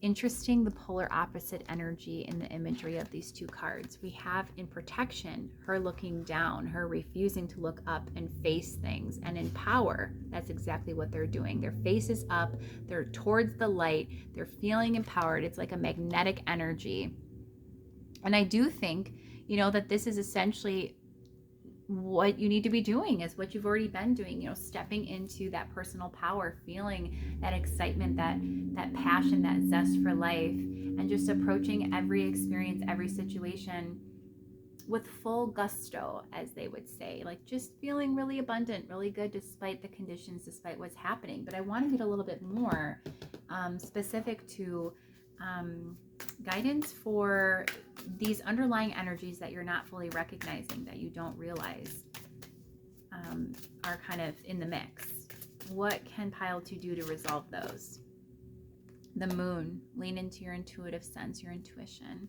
Interesting, the polar opposite energy in the imagery of these two cards. We have in protection her looking down, her refusing to look up and face things. And in power, that's exactly what they're doing. Their face is up, they're towards the light, they're feeling empowered. It's like a magnetic energy. And I do think, that this is essentially what you need to be doing, is what you've already been doing, stepping into that personal power, feeling that excitement, that passion, that zest for life, and just approaching every experience, every situation with full gusto, as they would say, like just feeling really abundant, really good despite the conditions, despite what's happening. But I want to get a little bit more specific to guidance for these underlying energies that you're not fully recognizing, that you don't realize are kind of in the mix. What can Pile 2 do to resolve those? The Moon, lean into your intuitive sense, your intuition.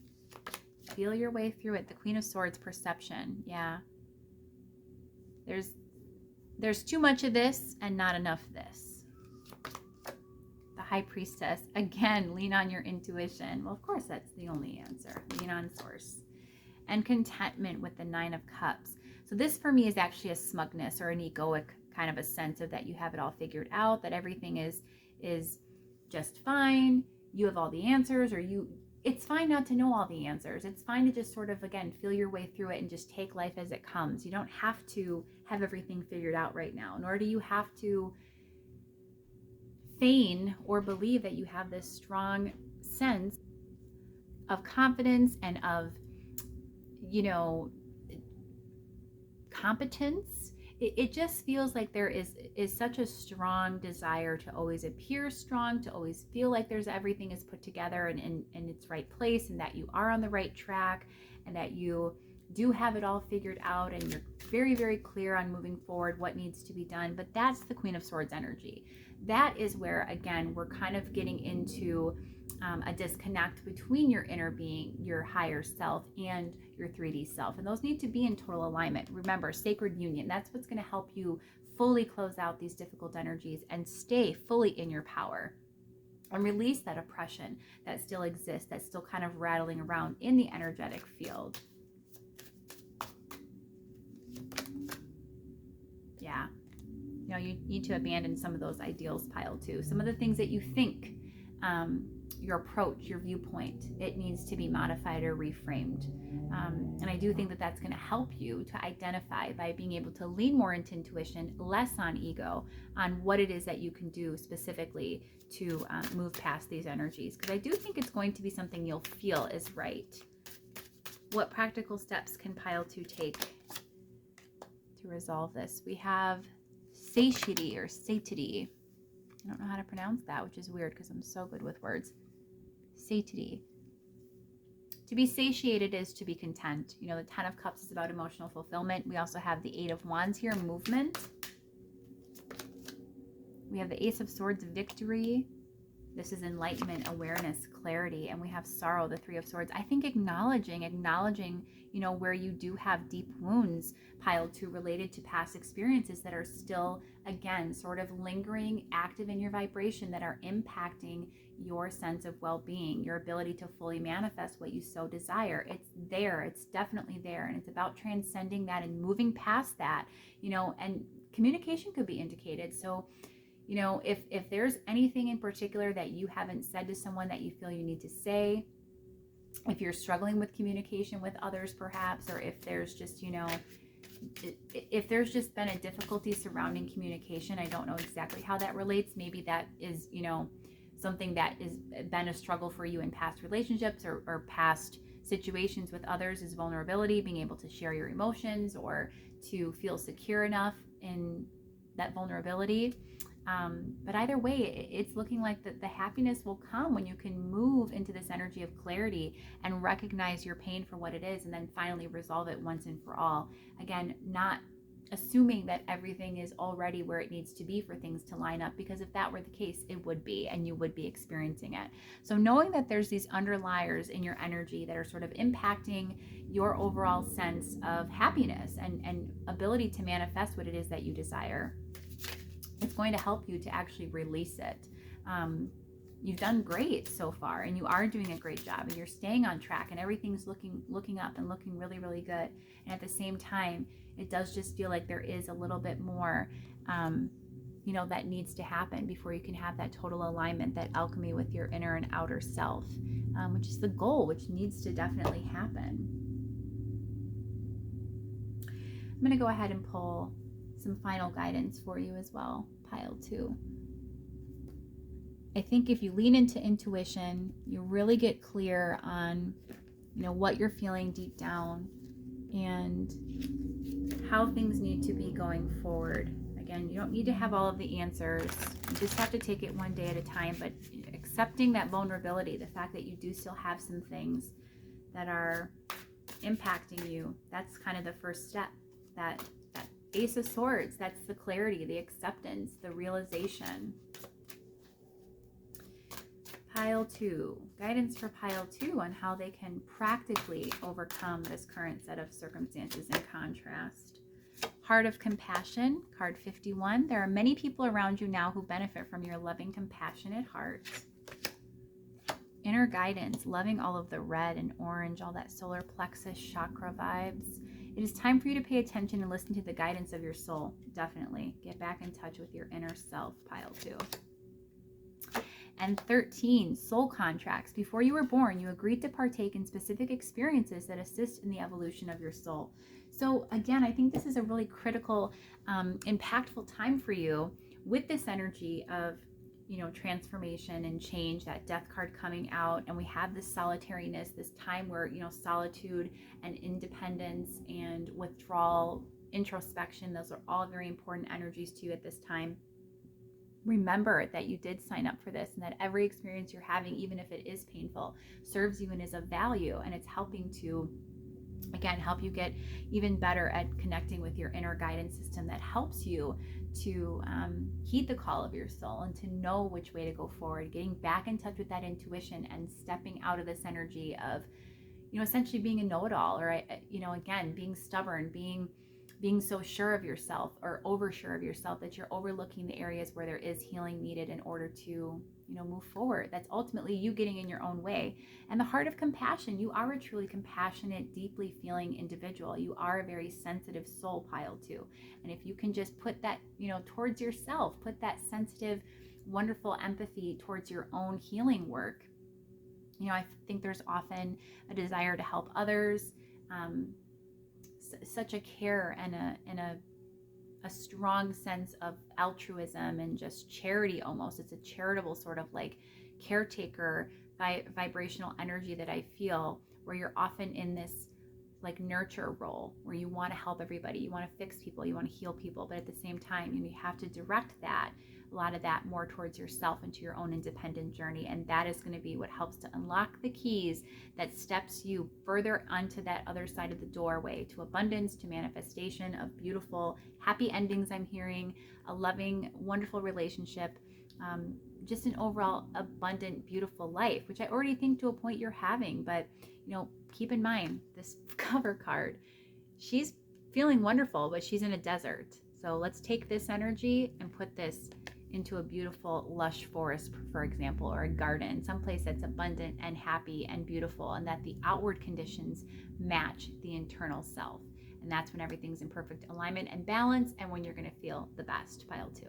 Feel your way through it. The Queen of Swords, perception. Yeah. There's too much of this and not enough of this. The High Priestess, again, lean on your intuition. Well, of course, that's the only answer. Lean on Source. And Contentment with the Nine of Cups. So this for me is actually a smugness or an egoic kind of a sense of that you have it all figured out, that everything is just fine. You have all the answers, or it's fine not to know all the answers. It's fine to just sort of, again, feel your way through it and just take life as it comes. You don't have to have everything figured out right now, nor do you have to feign or believe that you have this strong sense of confidence and of, competence. It just feels like there is such a strong desire to always appear strong, to always feel like everything is put together and in its right place, and that you are on the right track, and that you do have it all figured out and you're very, very clear on moving forward, what needs to be done. But that's the Queen of Swords energy. That is where, again, we're kind of getting into a disconnect between your inner being, your higher self, and your 3D self. And those need to be in total alignment. Remember, sacred union, that's what's going to help you fully close out these difficult energies and stay fully in your power and release that oppression that still exists, that's still kind of rattling around in the energetic field. Yeah. You know, you need to abandon some of those ideals, pile 2. Some of the things that you think, your approach, your viewpoint, it needs to be modified or reframed. And I do think that that's going to help you to identify by being able to lean more into intuition, less on ego, on what it is that you can do specifically to move past these energies. Because I do think it's going to be something you'll feel is right. What practical steps can pile 2 take to resolve this? We have satiety or satiety. I don't know how to pronounce that, which is weird because I'm so good with words. Satiety. To be satiated is to be content. You know, the 10 of Cups is about emotional fulfillment. We also have the 8 of Wands here, movement. We have the Ace of Swords, victory. This is enlightenment, awareness, clarity. And we have sorrow, the 3 of Swords. I think acknowledging, you know, where you do have deep wounds, pile 2, related to past experiences that are still, again, sort of lingering, active in your vibration, that are impacting your sense of well-being, your ability to fully manifest what you so desire. It's there. It's definitely there. And it's about transcending that and moving past that, you know, and communication could be indicated. So, you know, if there's anything in particular that you haven't said to someone that you feel you need to say, if you're struggling with communication with others perhaps, or if there's just, you know, if there's just been a difficulty surrounding communication, I don't know exactly how that relates. Maybe that is, you know, something that has been a struggle for you in past relationships or past situations with others, is vulnerability, being able to share your emotions or to feel secure enough in that vulnerability. But either way, it's looking like the happiness will come when you can move into this energy of clarity and recognize your pain for what it is, and then finally resolve it once and for all. Again, not assuming that everything is already where it needs to be for things to line up, because if that were the case, it would be, and you would be experiencing it. So knowing that there's these underliers in your energy that are sort of impacting your overall sense of happiness and ability to manifest what it is that you desire, it's going to help you to actually release it. You've done great so far, and you are doing a great job, and you're staying on track, and everything's looking up and looking really, really good. And at the same time, it does just feel like there is a little bit more, you know, that needs to happen before you can have that total alignment, that alchemy with your inner and outer self, which is the goal, which needs to definitely happen. I'm going to go ahead and pull some final guidance for you as well, pile 2. I think if you lean into intuition, you really get clear on, you know, what you're feeling deep down and how things need to be going forward. Again, you don't need to have all of the answers. You just have to take it one day at a time, but accepting that vulnerability, the fact that you do still have some things that are impacting you, that's kind of the first step. That Ace of Swords, that's the clarity, the acceptance, the realization. Pile 2, guidance for pile 2 on how they can practically overcome this current set of circumstances and contrast. Heart of Compassion, card 51. There are many people around you now who benefit from your loving, compassionate heart. Inner guidance, loving all of the red and orange, all that solar plexus chakra vibes. It is time for you to pay attention and listen to the guidance of your soul. Definitely get back in touch with your inner self, pile 2. And 13, soul contracts. Before you were born, you agreed to partake in specific experiences that assist in the evolution of your soul. So again, I think this is a really critical, impactful time for you with this energy of, you know, transformation and change, that death card coming out. And we have this solitariness, this time where, you know, solitude and independence and withdrawal, introspection, those are all very important energies to you at this time. Remember that you did sign up for this, and that every experience you're having, even if it is painful, serves you and is of value, and it's helping to again, help you get even better at connecting with your inner guidance system that helps you to heed the call of your soul and to know which way to go forward, getting back in touch with that intuition and stepping out of this energy of, essentially being a know-it-all, or, again, being stubborn, being so sure of yourself or over sure of yourself that you're overlooking the areas where there is healing needed in order to, move forward. That's ultimately you getting in your own way. And the heart of compassion, you are a truly compassionate, deeply feeling individual. You are a very sensitive soul, pile 2. And if you can just put that, towards yourself, put that sensitive, wonderful empathy towards your own healing work. I think there's often a desire to help others, such a care and a strong sense of altruism and just charity almost. It's a charitable sort of like caretaker vibrational energy that I feel, where you're often in this like nurture role where you want to help everybody, you want to fix people, you want to heal people, but at the same time, you have to direct a lot of that more towards yourself and to your own independent journey. And that is going to be what helps to unlock the keys that steps you further onto that other side of the doorway to abundance, to manifestation of beautiful, happy endings. I'm hearing a loving, wonderful relationship, just an overall abundant, beautiful life, which I already think to a point you're having. But, keep in mind this cover card, she's feeling wonderful, but she's in a desert. So let's take this energy and put this into a beautiful, lush forest, for example, or a garden, someplace that's abundant and happy and beautiful, and that the outward conditions match the internal self. And that's when everything's in perfect alignment and balance, and when you're going to feel the best, pile 2.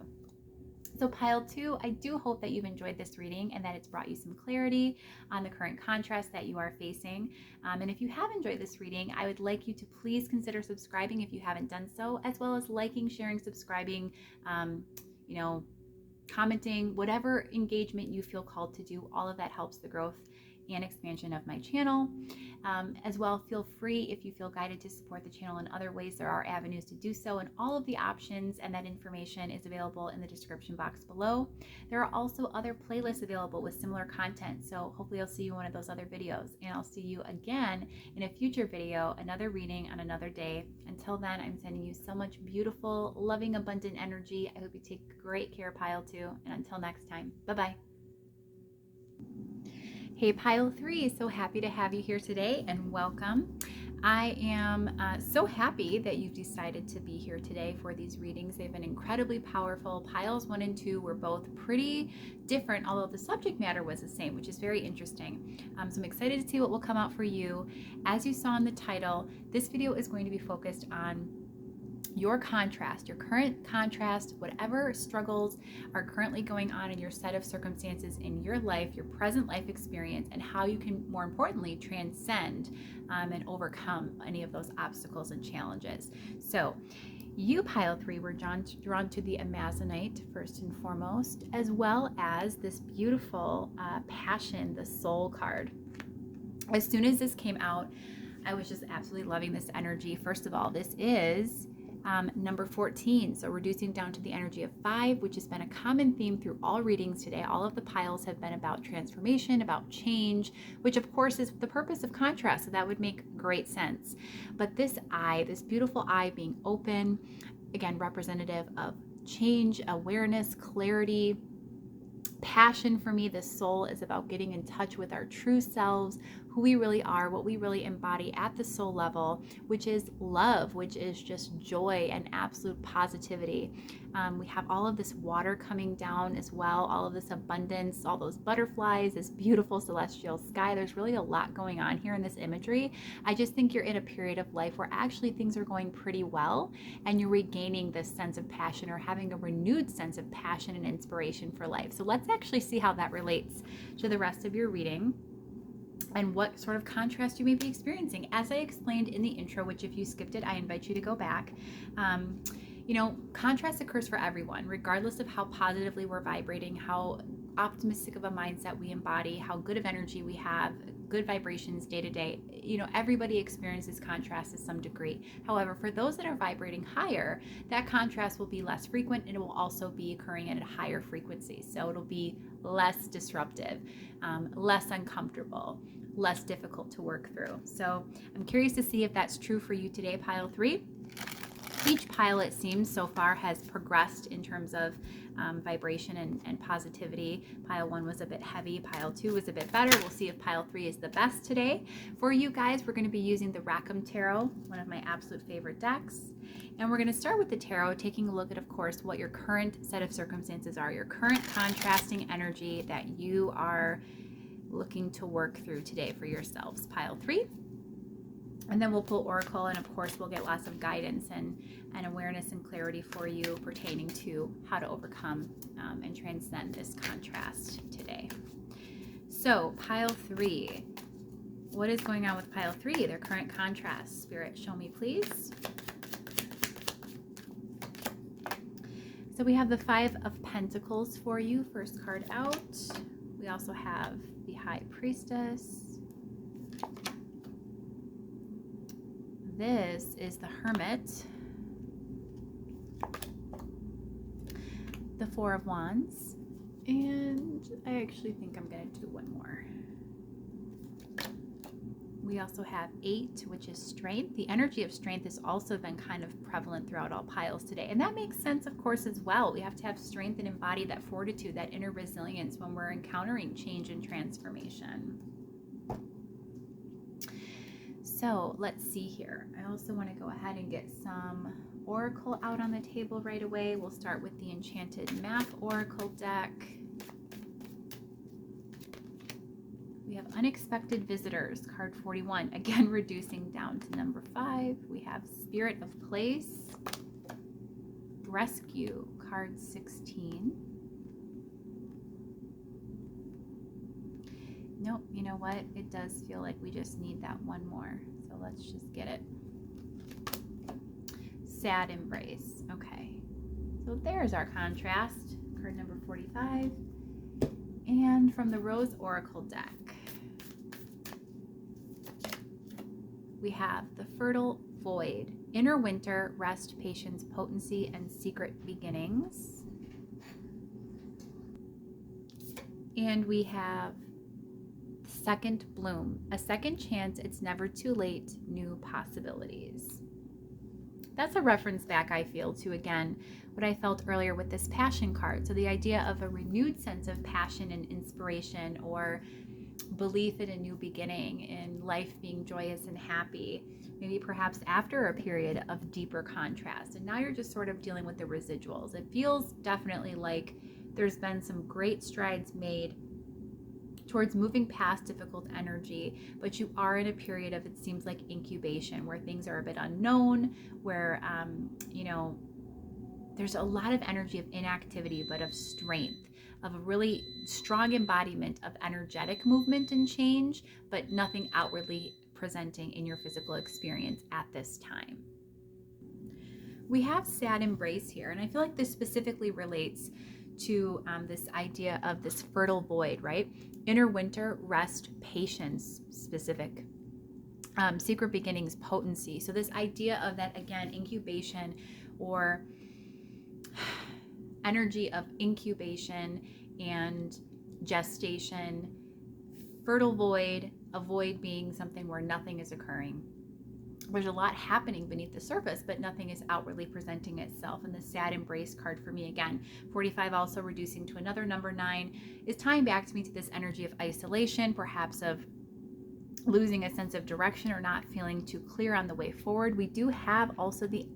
So pile 2, I do hope that you've enjoyed this reading and that it's brought you some clarity on the current contrast that you are facing. And if you have enjoyed this reading, I would like you to please consider subscribing if you haven't done so, as well as liking, sharing, subscribing, commenting, whatever engagement you feel called to do. All of that helps the growth and expansion of my channel. As well, feel free, if you feel guided, to support the channel in other ways. There are avenues to do so, and all of the options and that information is available in the description box below. There are also other playlists available with similar content, so hopefully I'll see you in one of those other videos, and I'll see you again in a future video, another reading on another day. Until then, I'm sending you so much beautiful, loving, abundant energy. I hope you take great care, pile 2, and until next time, bye-bye. Hey, pile 3, so happy to have you here today, and welcome. I am so happy that you've decided to be here today for these readings. They've been incredibly powerful. Piles 1 and 2 were both pretty different, although the subject matter was the same, which is very interesting. So I'm excited to see what will come out for you. As you saw in the title, this video is going to be focused on your contrast, your current contrast, whatever struggles are currently going on in your set of circumstances in your life, your present life experience, and how you can, more importantly, transcend and overcome any of those obstacles and challenges. So you, pile 3, were drawn to the Amazonite first and foremost, as well as this beautiful Passion, the Soul card. As soon as this came out, I was just absolutely loving this energy. First of all, this is number 14, so reducing down to the energy of 5, which has been a common theme through all readings today. All of the piles have been about transformation, about change, which of course is the purpose of contrast, so that would make great sense. But this eye, this beautiful eye being open, again, representative of change, awareness, clarity, passion. For me, the soul is about getting in touch with our true selves, who we really are, what we really embody at the soul level, which is love, which is just joy and absolute positivity. We have all of this water coming down as well, all of this abundance, all those butterflies, this beautiful celestial sky. There's really a lot going on here in this imagery. I just think you're in a period of life where actually things are going pretty well, and you're regaining this sense of passion, or having a renewed sense of passion and inspiration for life. So let's actually see how that relates to the rest of your reading and what sort of contrast you may be experiencing. As I explained in the intro, which if you skipped it, I invite you to go back. Contrast occurs for everyone, regardless of how positively we're vibrating, how optimistic of a mindset we embody, how good of energy we have, good vibrations day to day. Everybody experiences contrast to some degree. However, for those that are vibrating higher, that contrast will be less frequent, and it will also be occurring at a higher frequency. So it'll be less disruptive, less uncomfortable, less difficult to work through. So I'm curious to see if that's true for you today, pile 3. Each pile, it seems, so far has progressed in terms of vibration and positivity. Pile 1 was a bit heavy. Pile 2 was a bit better. We'll see if pile 3 is the best today. For you guys, we're going to be using the Rackham Tarot, one of my absolute favorite decks. And we're going to start with the tarot, taking a look at, of course, what your current set of circumstances are, your current contrasting energy that you are looking to work through today for yourselves. Pile 3. And then we'll pull Oracle, and of course we'll get lots of guidance and awareness and clarity for you pertaining to how to overcome and transcend this contrast today. So pile 3, what is going on with pile 3, their current contrast? Spirit, show me please. So we have the 5 of Pentacles for you, first card out. We also have the High Priestess. This is the Hermit, the 4 of Wands, and I actually think I'm going to do one more. We also have 8, which is Strength. The energy of strength has also been kind of prevalent throughout all piles today, and that makes sense, of course, as well. We have to have strength and embody that fortitude, that inner resilience when we're encountering change and transformation. So let's see here. I also want to go ahead and get some Oracle out on the table right away. We'll start with the Enchanted Map Oracle deck. We have Unexpected Visitors, card 41, again reducing down to number 5. We have Spirit of Place, Rescue, card 16. Nope, you know what? It does feel like we just need that one more. So let's just get it. Sad Embrace. Okay. So there's our contrast. Card number 45. And from the Rose Oracle deck, we have the Fertile Void. Inner Winter, Rest, Patience, Potency, and Secret Beginnings. And we have Second Bloom, a second chance, it's never too late, new possibilities. That's a reference back, I feel, to, again, what I felt earlier with this Passion card. So the idea of a renewed sense of passion and inspiration, or belief in a new beginning, in life being joyous and happy, maybe perhaps after a period of deeper contrast. And now you're just sort of dealing with the residuals. It feels definitely like there's been some great strides made towards moving past difficult energy, but you are in a period of, it seems like, incubation, where things are a bit unknown, where you know, there's a lot of energy of inactivity, but of strength, of a really strong embodiment of energetic movement and change, but nothing outwardly presenting in your physical experience at this time. We have Sad Embrace here, and I feel like this specifically relates to this idea of this fertile void, right? Inner Winter, Rest, Patience, specific. Secret Beginnings, Potency. So this idea of that, again, incubation, or energy of incubation and gestation. Fertile void, a void being something where nothing is occurring. There's a lot happening beneath the surface, but nothing is outwardly presenting itself. And the Sad Embrace card for me, again, 45 also reducing to another number 9, is tying back to me to this energy of isolation, perhaps of losing a sense of direction or not feeling too clear on the way forward. We do have also the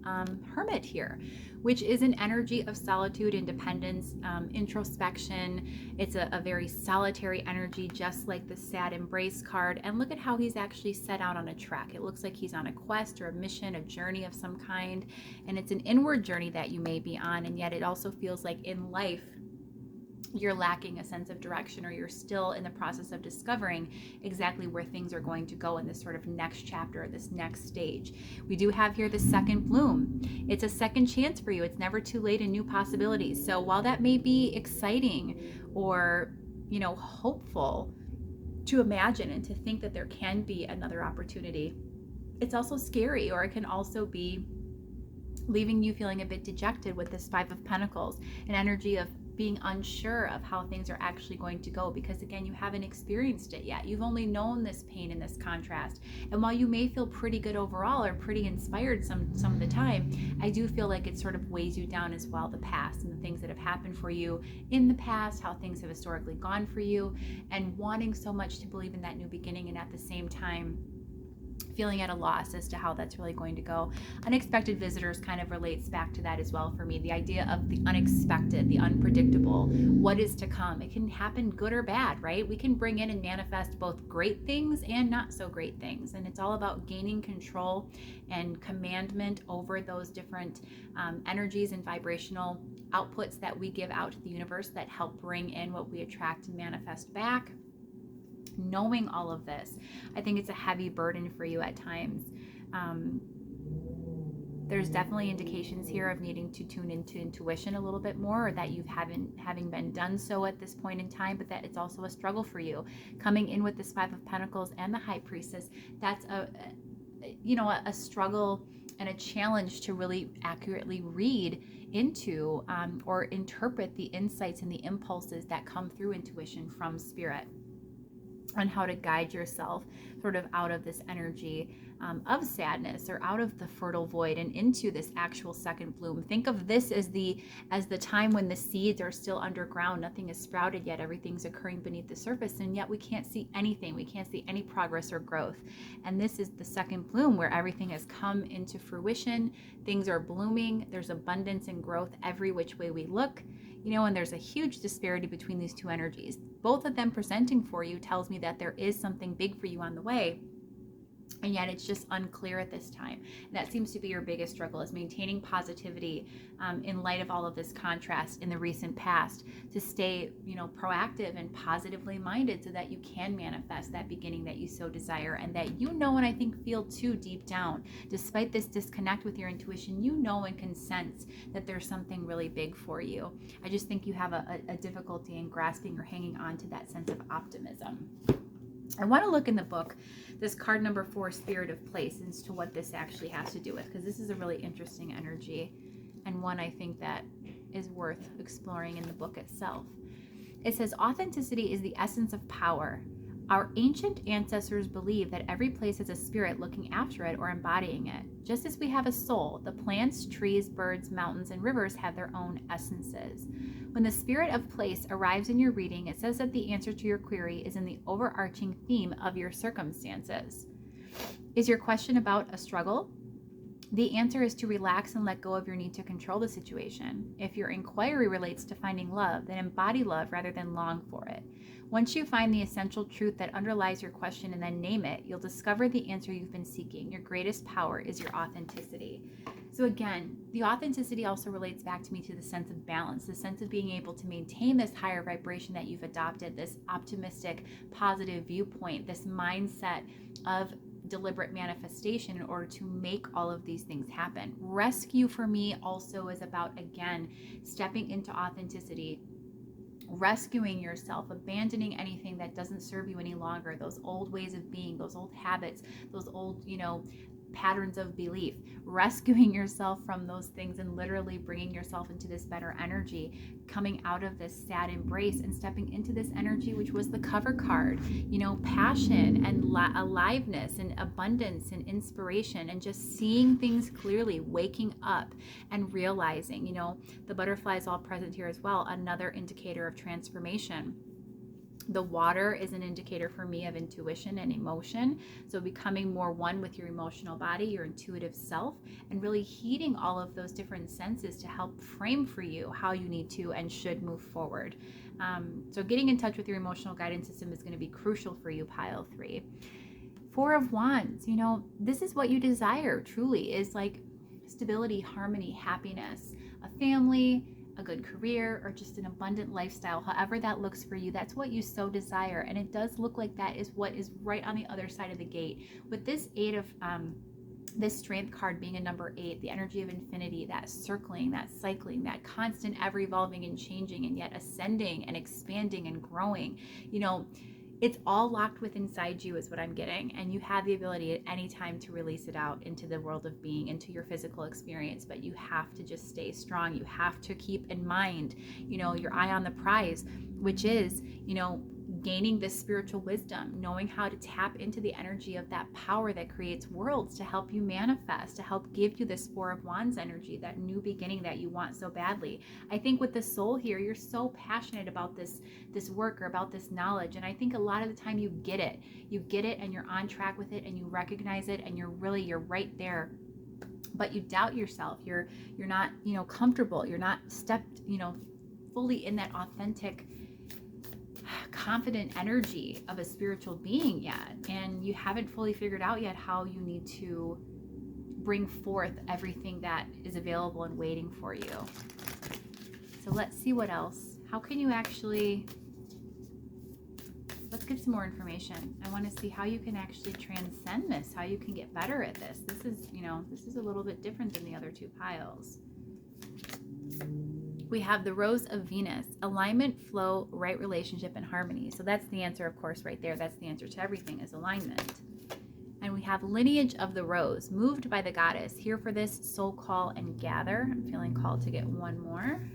Hermit here, which is an energy of solitude, independence, introspection. It's a very solitary energy, just like the Sad Embrace card. And look at how he's actually set out on a track. It looks like he's on a quest or a mission, a journey of some kind. And it's an inward journey that you may be on. And yet it also feels like in life, you're lacking a sense of direction, or you're still in the process of discovering exactly where things are going to go in this sort of next chapter, this next stage. We do have here the Second Bloom. It's a second chance for you. It's never too late in new possibilities. So while that may be exciting or, you know, hopeful to imagine and to think that there can be another opportunity, it's also scary, or it can also be leaving you feeling a bit dejected with this 5 of Pentacles, an energy of being unsure of how things are actually going to go, because again, you haven't experienced it yet. You've only known this pain and this contrast. And while you may feel pretty good overall or pretty inspired some of the time, I do feel like it sort of weighs you down as well, the past and the things that have happened for you in the past, how things have historically gone for you, and wanting so much to believe in that new beginning, and at the same time feeling at a loss as to how that's really going to go. Unexpected visitors kind of relates back to that as well for me. The idea of the unexpected, the unpredictable, what is to come. It can happen good or bad, right? We can bring in and manifest both great things and not so great things. And it's all about gaining control and commandment over those different energies and vibrational outputs that we give out to the universe that help bring in what we attract and manifest back. Knowing all of this, I think it's a heavy burden for you at times. There's definitely indications here of needing to tune into intuition a little bit more, or that you having been done so at this point in time, but that it's also a struggle for you. Coming in with this Five of Pentacles and the High Priestess, that's a struggle and a challenge to really accurately read into or interpret the insights and the impulses that come through intuition from spirit, on how to guide yourself sort of out of this energy of sadness, or out of the fertile void and into this actual second bloom. Think of this as the time when the seeds are still underground. Nothing is sprouted yet. Everything's occurring beneath the surface, and yet we can't see anything. We can't see any progress or growth. And this is the second bloom, where everything has come into fruition. Things are blooming. There's abundance and growth every which way we look. And there's a huge disparity between these two energies. Both of them presenting for you tells me that there is something big for you on the way, and yet it's just unclear at this time. And that seems to be your biggest struggle, is maintaining positivity in light of all of this contrast in the recent past, to stay, proactive and positively minded, so that you can manifest that beginning that you so desire, and that and I think feel too deep down, despite this disconnect with your intuition, and can sense that there's something really big for you. I just think you have a difficulty in grasping or hanging on to that sense of optimism. I want to look in the book, this card number 4, Spirit of Place, as to what this actually has to do with, because this is a really interesting energy, and one I think that is worth exploring in the book itself. It says, authenticity is the essence of power. Our ancient ancestors believed that every place has a spirit looking after it or embodying it. Just as we have a soul, the plants, trees, birds, mountains, and rivers have their own essences. When the spirit of place arrives in your reading, it says that the answer to your query is in the overarching theme of your circumstances. Is your question about a struggle? The answer is to relax and let go of your need to control the situation. If your inquiry relates to finding love, then embody love rather than long for it. Once you find the essential truth that underlies your question and then name it, you'll discover the answer you've been seeking. Your greatest power is your authenticity. So again, the authenticity also relates back to me to the sense of balance, the sense of being able to maintain this higher vibration that you've adopted, this optimistic, positive viewpoint, this mindset of deliberate manifestation in order to make all of these things happen. Rescue for me also is about, again, stepping into authenticity, rescuing yourself, abandoning anything that doesn't serve you any longer, those old ways of being, those old habits, those old, patterns of belief, rescuing yourself from those things and literally bringing yourself into this better energy, coming out of this sad embrace and stepping into this energy, which was the cover card, passion and aliveness and abundance and inspiration, and just seeing things clearly, waking up and realizing, the butterfly is all present here as well, another indicator of transformation. The water is an indicator for me of intuition and emotion. So becoming more one with your emotional body, your intuitive self, and really heeding all of those different senses to help frame for you how you need to and should move forward. So getting in touch with your emotional guidance system is going to be crucial for you, pile 3. 4 of Wands, this is what you desire truly, is like stability, harmony, happiness, a family, a good career, or just an abundant lifestyle. However that looks for you, that's what you so desire. And it does look like that is what is right on the other side of the gate. With this 8 of this Strength card being a number 8, the energy of infinity, that circling, that cycling, that constant ever evolving and changing, and yet ascending and expanding and growing. It's all locked within inside you is what I'm getting. And you have the ability at any time to release it out into the world of being, into your physical experience. But you have to just stay strong. You have to keep in mind, your eye on the prize, which is, gaining this spiritual wisdom, knowing how to tap into the energy of that power that creates worlds to help you manifest, to help give you this Four of Wands energy, that new beginning that you want so badly. I think with the soul here, you're so passionate about this work or about this knowledge. And I think a lot of the time you get it and you're on track with it and you recognize it and you're right there. But you doubt yourself. You're not, comfortable. You're not stepped, fully in that authentic, confident energy of a spiritual being yet, and you haven't fully figured out yet how you need to bring forth everything that is available and waiting for you. So let's see what else. How can you actually, let's get some more information. I want to see how you can actually transcend this, how you can get better at this. This is a little bit different than the other two piles. We have the Rose of Venus, alignment, flow, right relationship, and harmony. So that's the answer, of course, right there. That's the answer to everything, is alignment. And we have lineage of the rose, moved by the goddess, here for this soul call and gather. I'm feeling called to get one more.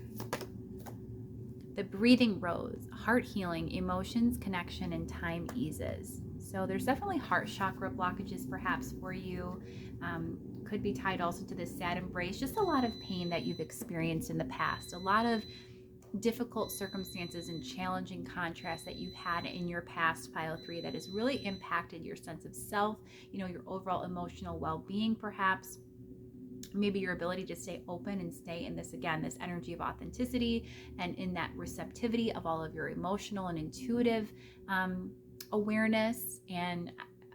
The breathing rose, heart healing, emotions, connection, and time eases. So there's definitely heart chakra blockages perhaps for you. Could be tied also to this sad embrace, just a lot of pain that you've experienced in the past, a lot of difficult circumstances and challenging contrasts that you've had in your past, pile 3, that has really impacted your sense of self, your overall emotional well-being perhaps, maybe your ability to stay open and stay in this, again, this energy of authenticity and in that receptivity of all of your emotional and intuitive awareness. And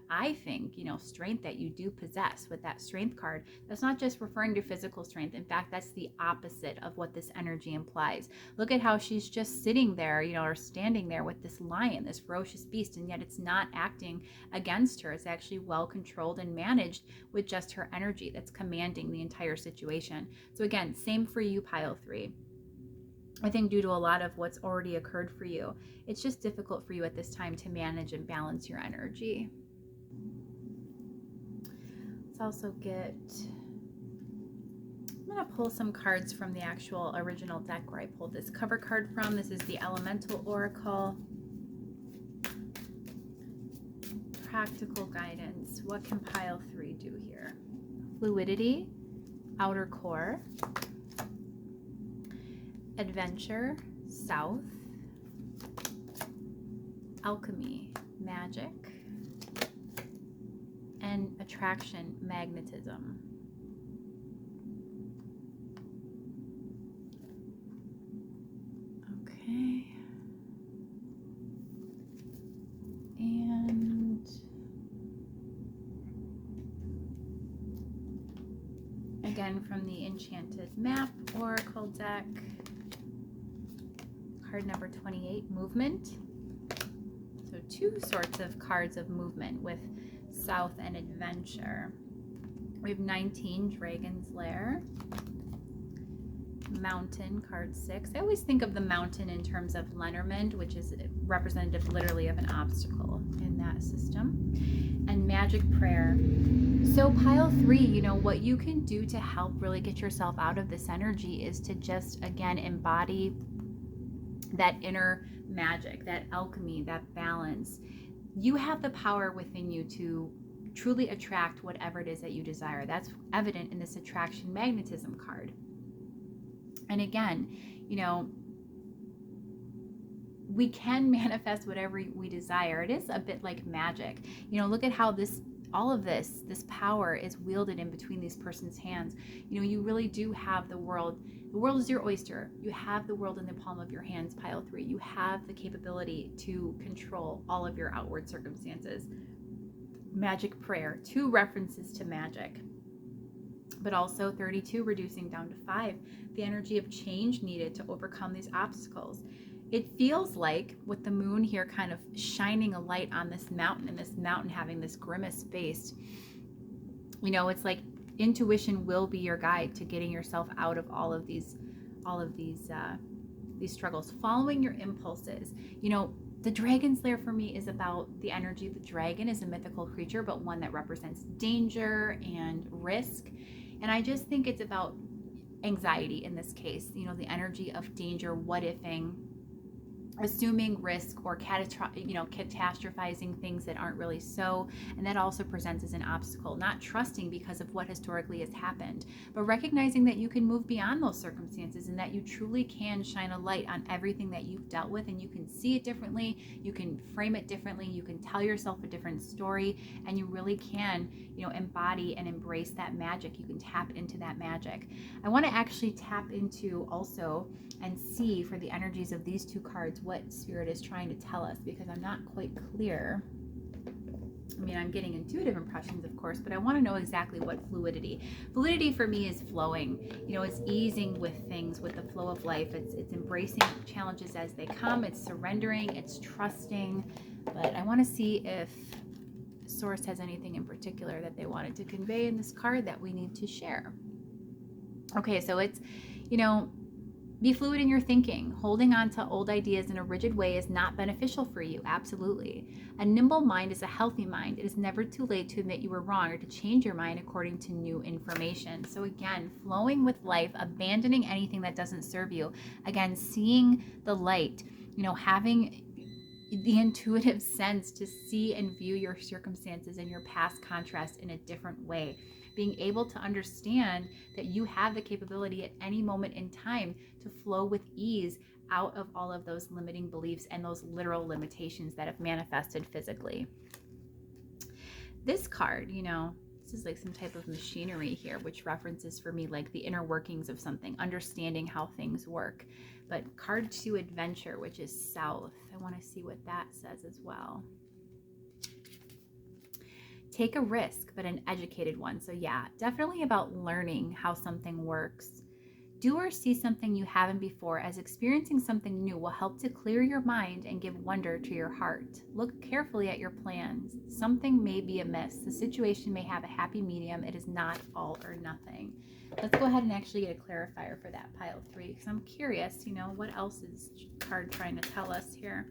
I think, strength that you do possess with that strength card. That's not just referring to physical strength. In fact, that's the opposite of what this energy implies. Look at how she's just sitting there, or standing there with this lion, this ferocious beast, and yet it's not acting against her. It's actually well controlled and managed with just her energy that's commanding the entire situation. So again, same for you, pile 3. I think due to a lot of what's already occurred for you, it's just difficult for you at this time to manage and balance your energy. Let's also I'm going to pull some cards from the actual original deck where I pulled this cover card from. This is the Elemental Oracle. Practical guidance. What can pile 3 do here? Fluidity, outer core, adventure, south, alchemy, magic, and attraction, magnetism. Okay. And again from the Enchanted Map Oracle deck, card number 28, movement. So 2 sorts of cards of movement with south and adventure. We have 19, Dragon's Lair. Mountain, card 6. I always think of the mountain in terms of Lenormand, which is representative literally of an obstacle in that system. And magic prayer. So pile 3, what you can do to help really get yourself out of this energy is to just, again, embody that inner magic, that alchemy, that balance. You have the power within you to truly attract whatever it is that you desire. That's evident in this attraction magnetism card. And again, we can manifest whatever we desire. It is a bit like magic. Look at how all of this power is wielded in between these person's hands. You really do have the world. The world is your oyster. You have the world in the palm of your hands, pile 3. You have the capability to control all of your outward circumstances. Magic prayer, 2 references to magic, but also 32, reducing down to 5, the energy of change needed to overcome these obstacles. It feels like with the moon here kind of shining a light on this mountain, and this mountain having this grimace face, it's like intuition will be your guide to getting yourself out of all of these struggles, following your impulses. The Dragon Slayer for me is about the energy. The dragon is a mythical creature, but one that represents danger and risk. And I just think it's about anxiety in this case, the energy of danger, what ifing, assuming risk, or catastrophizing things that aren't really so. And that also presents as an obstacle, not trusting because of what historically has happened, but recognizing that you can move beyond those circumstances and that you truly can shine a light on everything that you've dealt with, and you can see it differently, you can frame it differently, you can tell yourself a different story, and you really can, embody and embrace that magic. You can tap into that magic. I want to actually tap into also and see for the energies of these two cards what Spirit is trying to tell us, because I'm not quite clear. I mean, I'm getting intuitive impressions, of course, but I want to know exactly what fluidity. Fluidity for me is flowing. It's easing with things, with the flow of life. It's embracing challenges as they come. It's surrendering. It's trusting. But I want to see if Source has anything in particular that they wanted to convey in this card that we need to share. Okay, so it's, be fluid in your thinking. Holding on to old ideas in a rigid way is not beneficial for you. Absolutely. A nimble mind is a healthy mind. It is never too late to admit you were wrong or to change your mind according to new information. So again, flowing with life, abandoning anything that doesn't serve you. Again, seeing the light, having the intuitive sense to see and view your circumstances and your past contrast in a different way. Being able to understand that you have the capability at any moment in time to flow with ease out of all of those limiting beliefs and those literal limitations that have manifested physically. This card, this is like some type of machinery here, which references for me like the inner workings of something, understanding how things work. But card 2, Adventure, which is South. I want to see what that says as well. Take a risk, but an educated one. So yeah, definitely about learning how something works. Do or see something you haven't before, as experiencing something new will help to clear your mind and give wonder to your heart. Look carefully at your plans. Something may be amiss. The situation may have a happy medium. It is not all or nothing. Let's go ahead and actually get a clarifier for that pile 3, because I'm curious, what else is card trying to tell us here?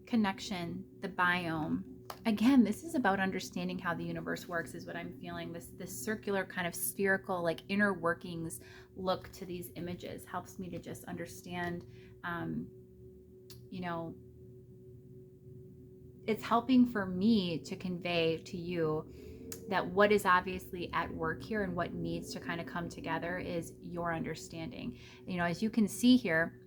Connection, the biome. Again, this is about understanding how the universe works, is what I'm feeling. This circular kind of spherical, like inner workings look to these images helps me to just understand, it's helping for me to convey to you that what is obviously at work here and what needs to kind of come together is your understanding. As you can see here,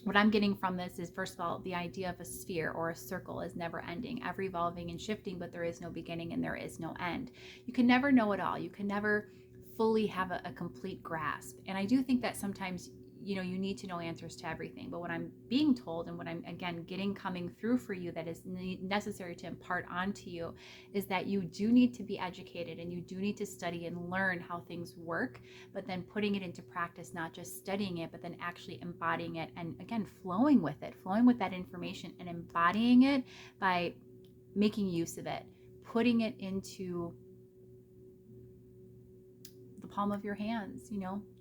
what I'm getting from this is, first of all, the idea of a sphere or a circle is never ending, ever evolving and shifting, but there is no beginning and there is no end. You can never know it all. You can never fully have a complete grasp. And I do think that sometimes, you need to know answers to everything. But what I'm being told and what I'm, again, getting coming through for you that is necessary to impart onto you is that you do need to be educated and you do need to study and learn how things work, but then putting it into practice, not just studying it, but then actually embodying it and, again, flowing with that information and embodying it by making use of it, putting it into the palm of your hands,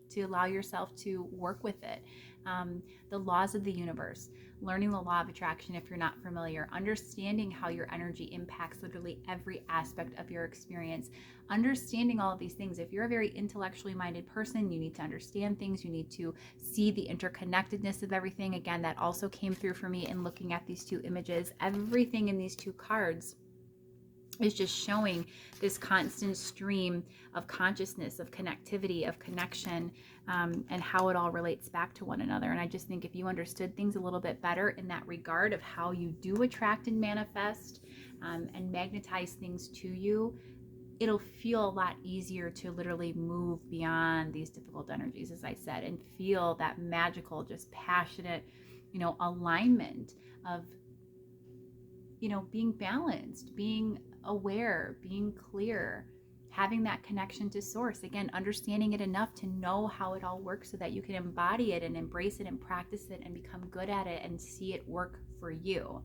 to allow yourself to work with it. The laws of the universe, learning the law of attraction if you're not familiar, understanding how your energy impacts literally every aspect of your experience, understanding all of these things. If you're a very intellectually minded person, you need to understand things, you need to see the interconnectedness of everything. Again, that also came through for me in looking at these two images. Everything in these two cards is just showing this constant stream of consciousness, of connectivity, of connection, and how it all relates back to one another. And I just think if you understood things a little bit better in that regard of how you do attract and manifest and magnetize things to you, it'll feel a lot easier to literally move beyond these difficult energies, as I said, and feel that magical, just passionate, alignment of, being balanced, being aware, being clear, having that connection to source. Again, understanding it enough to know how it all works so that you can embody it and embrace it and practice it and become good at it and see it work for you.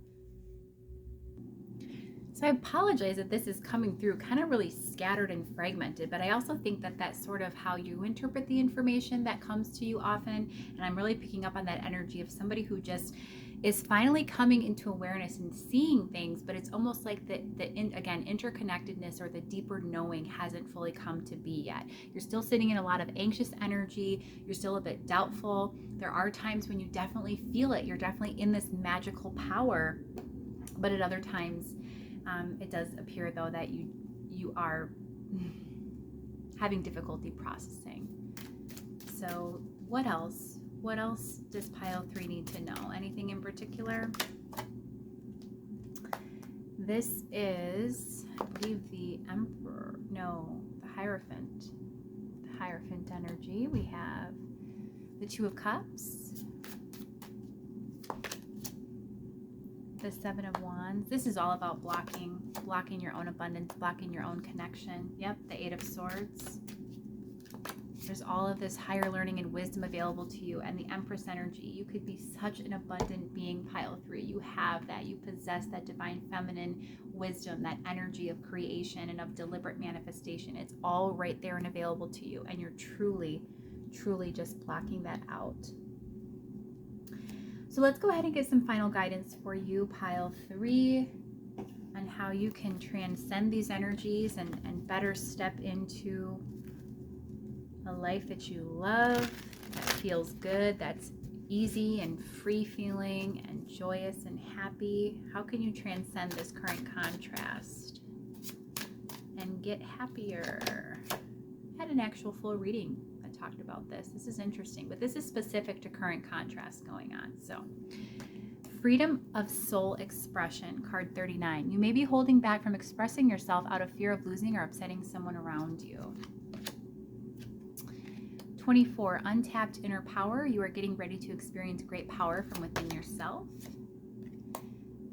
So I apologize that this is coming through kind of really scattered and fragmented, but I also think that that's sort of how you interpret the information that comes to you often. And I'm really picking up on that energy of somebody who just is finally coming into awareness and seeing things, but it's almost like again, interconnectedness or the deeper knowing hasn't fully come to be yet. You're still sitting in a lot of anxious energy. You're still a bit doubtful. There are times when you definitely feel it. You're definitely in this magical power, but at other times, it does appear though that you are having difficulty processing. So what else? What else does pile 3 need to know? Anything in particular? This is, I believe, the Emperor. No, the Hierophant. The Hierophant energy. We have the 2 of Cups. The 7 of Wands. This is all about blocking your own abundance, blocking your own connection. Yep, the 8 of Swords. There's all of this higher learning and wisdom available to you, and the Empress energy. You could be such an abundant being, pile 3. You have that. You possess that divine feminine wisdom, that energy of creation and of deliberate manifestation. It's all right there and available to you, and you're truly, truly just blocking that out. So let's go ahead and get some final guidance for you, pile 3, on how you can transcend these energies and better step into a life that you love, that feels good, that's easy and free feeling and joyous and happy. How can you transcend this current contrast and get happier? I had an actual full reading that talked about this. This is interesting, but this is specific to current contrast going on. So, freedom of soul expression, card 39. You may be holding back from expressing yourself out of fear of losing or upsetting someone around you. 24, untapped inner power. You are getting ready to experience great power from within yourself.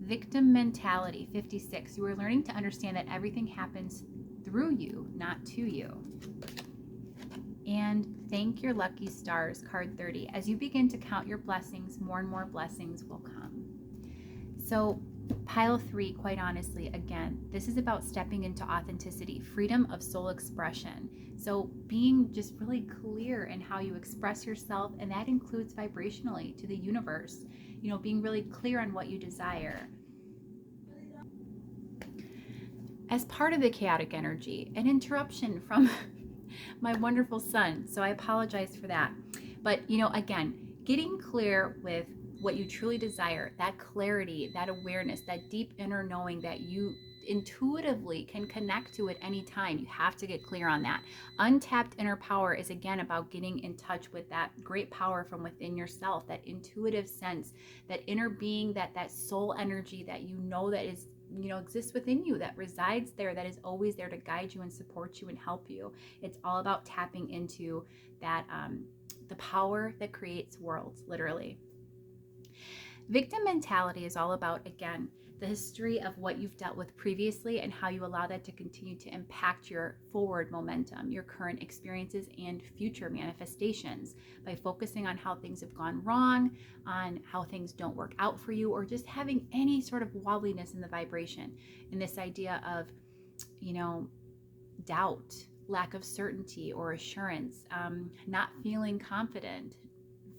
Victim mentality, 56. You are learning to understand that everything happens through you, not to you. And thank your lucky stars, card 30. As you begin to count your blessings, more and more blessings will come. So pile 3, quite honestly, again, this is about stepping into authenticity, freedom of soul expression. So being just really clear in how you express yourself, and that includes vibrationally to the universe, you know, being really clear on what you desire. As part of the chaotic energy, an interruption from my wonderful son, so I apologize for that. But, you know, again, getting clear with what you truly desire, that clarity, that awareness, that deep inner knowing that you intuitively can connect to at any time. You have to get clear on that. Untapped inner power is again about getting in touch with that great power from within yourself, that intuitive sense, that inner being, that soul energy that you know that is, you know, exists within you, that resides there, that is always there to guide you and support you and help you. It's all about tapping into that the power that creates worlds, literally. Victim mentality is all about, again, the history of what you've dealt with previously and how you allow that to continue to impact your forward momentum, your current experiences and future manifestations by focusing on how things have gone wrong, on how things don't work out for you, or just having any sort of wobbliness in the vibration. And this idea of, you know, doubt, lack of certainty or assurance, not feeling confident,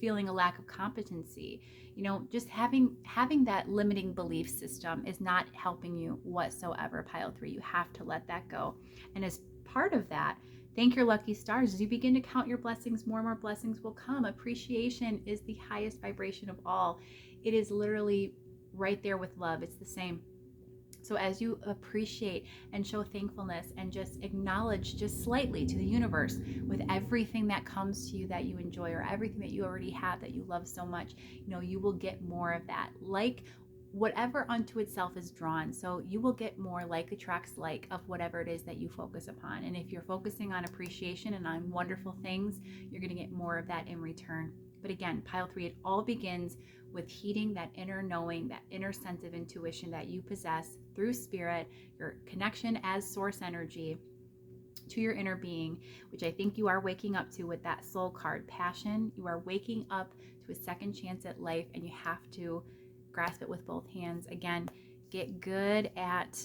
feeling a lack of competency, you know, just having that limiting belief system is not helping you whatsoever, pile 3. You have to let that go. And as part of that, thank your lucky stars. As you begin to count your blessings, more and more blessings will come. Appreciation is the highest vibration of all. It is literally right there with love. It's the same. So as you appreciate and show thankfulness and just acknowledge just slightly to the universe with everything that comes to you that you enjoy, or everything that you already have that you love so much, you know, you will get more of that. Like whatever unto itself is drawn. So you will get more, like attracts like, of whatever it is that you focus upon. And if you're focusing on appreciation and on wonderful things, you're going to get more of that in return. But again, pile 3, it all begins with heeding that inner knowing, that inner sense of intuition that you possess through spirit, your connection as source energy to your inner being, which I think you are waking up to with that soul card, passion. You are waking up to a second chance at life, and you have to grasp it with both hands. Again, get good at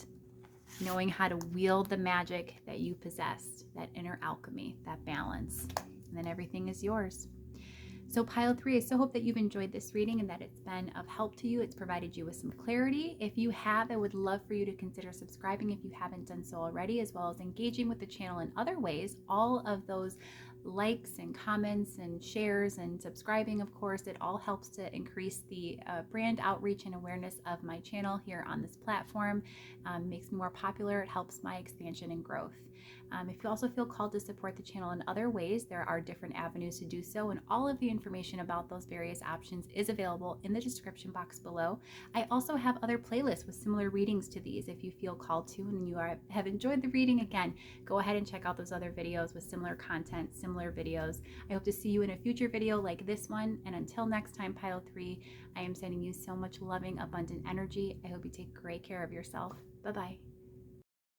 knowing how to wield the magic that you possess, that inner alchemy, that balance, and then everything is yours. So pile 3, I so hope that you've enjoyed this reading and that it's been of help to you. It's provided you with some clarity. If you have, I would love for you to consider subscribing if you haven't done so already, as well as engaging with the channel in other ways. All of those likes and comments and shares and subscribing, of course, it all helps to increase the brand outreach and awareness of my channel here on this platform. Makes me more popular. It helps my expansion and growth. If you also feel called to support the channel in other ways, there are different avenues to do so, and all of the information about those various options is available in the description box below. I also have other playlists with similar readings to these if you feel called to and you have enjoyed the reading. Again, go ahead and check out those other videos with similar content, similar videos. I hope to see you in a future video like this one, and until next time, pile 3, I am sending you so much loving, abundant energy. I hope you take great care of yourself. Bye-bye.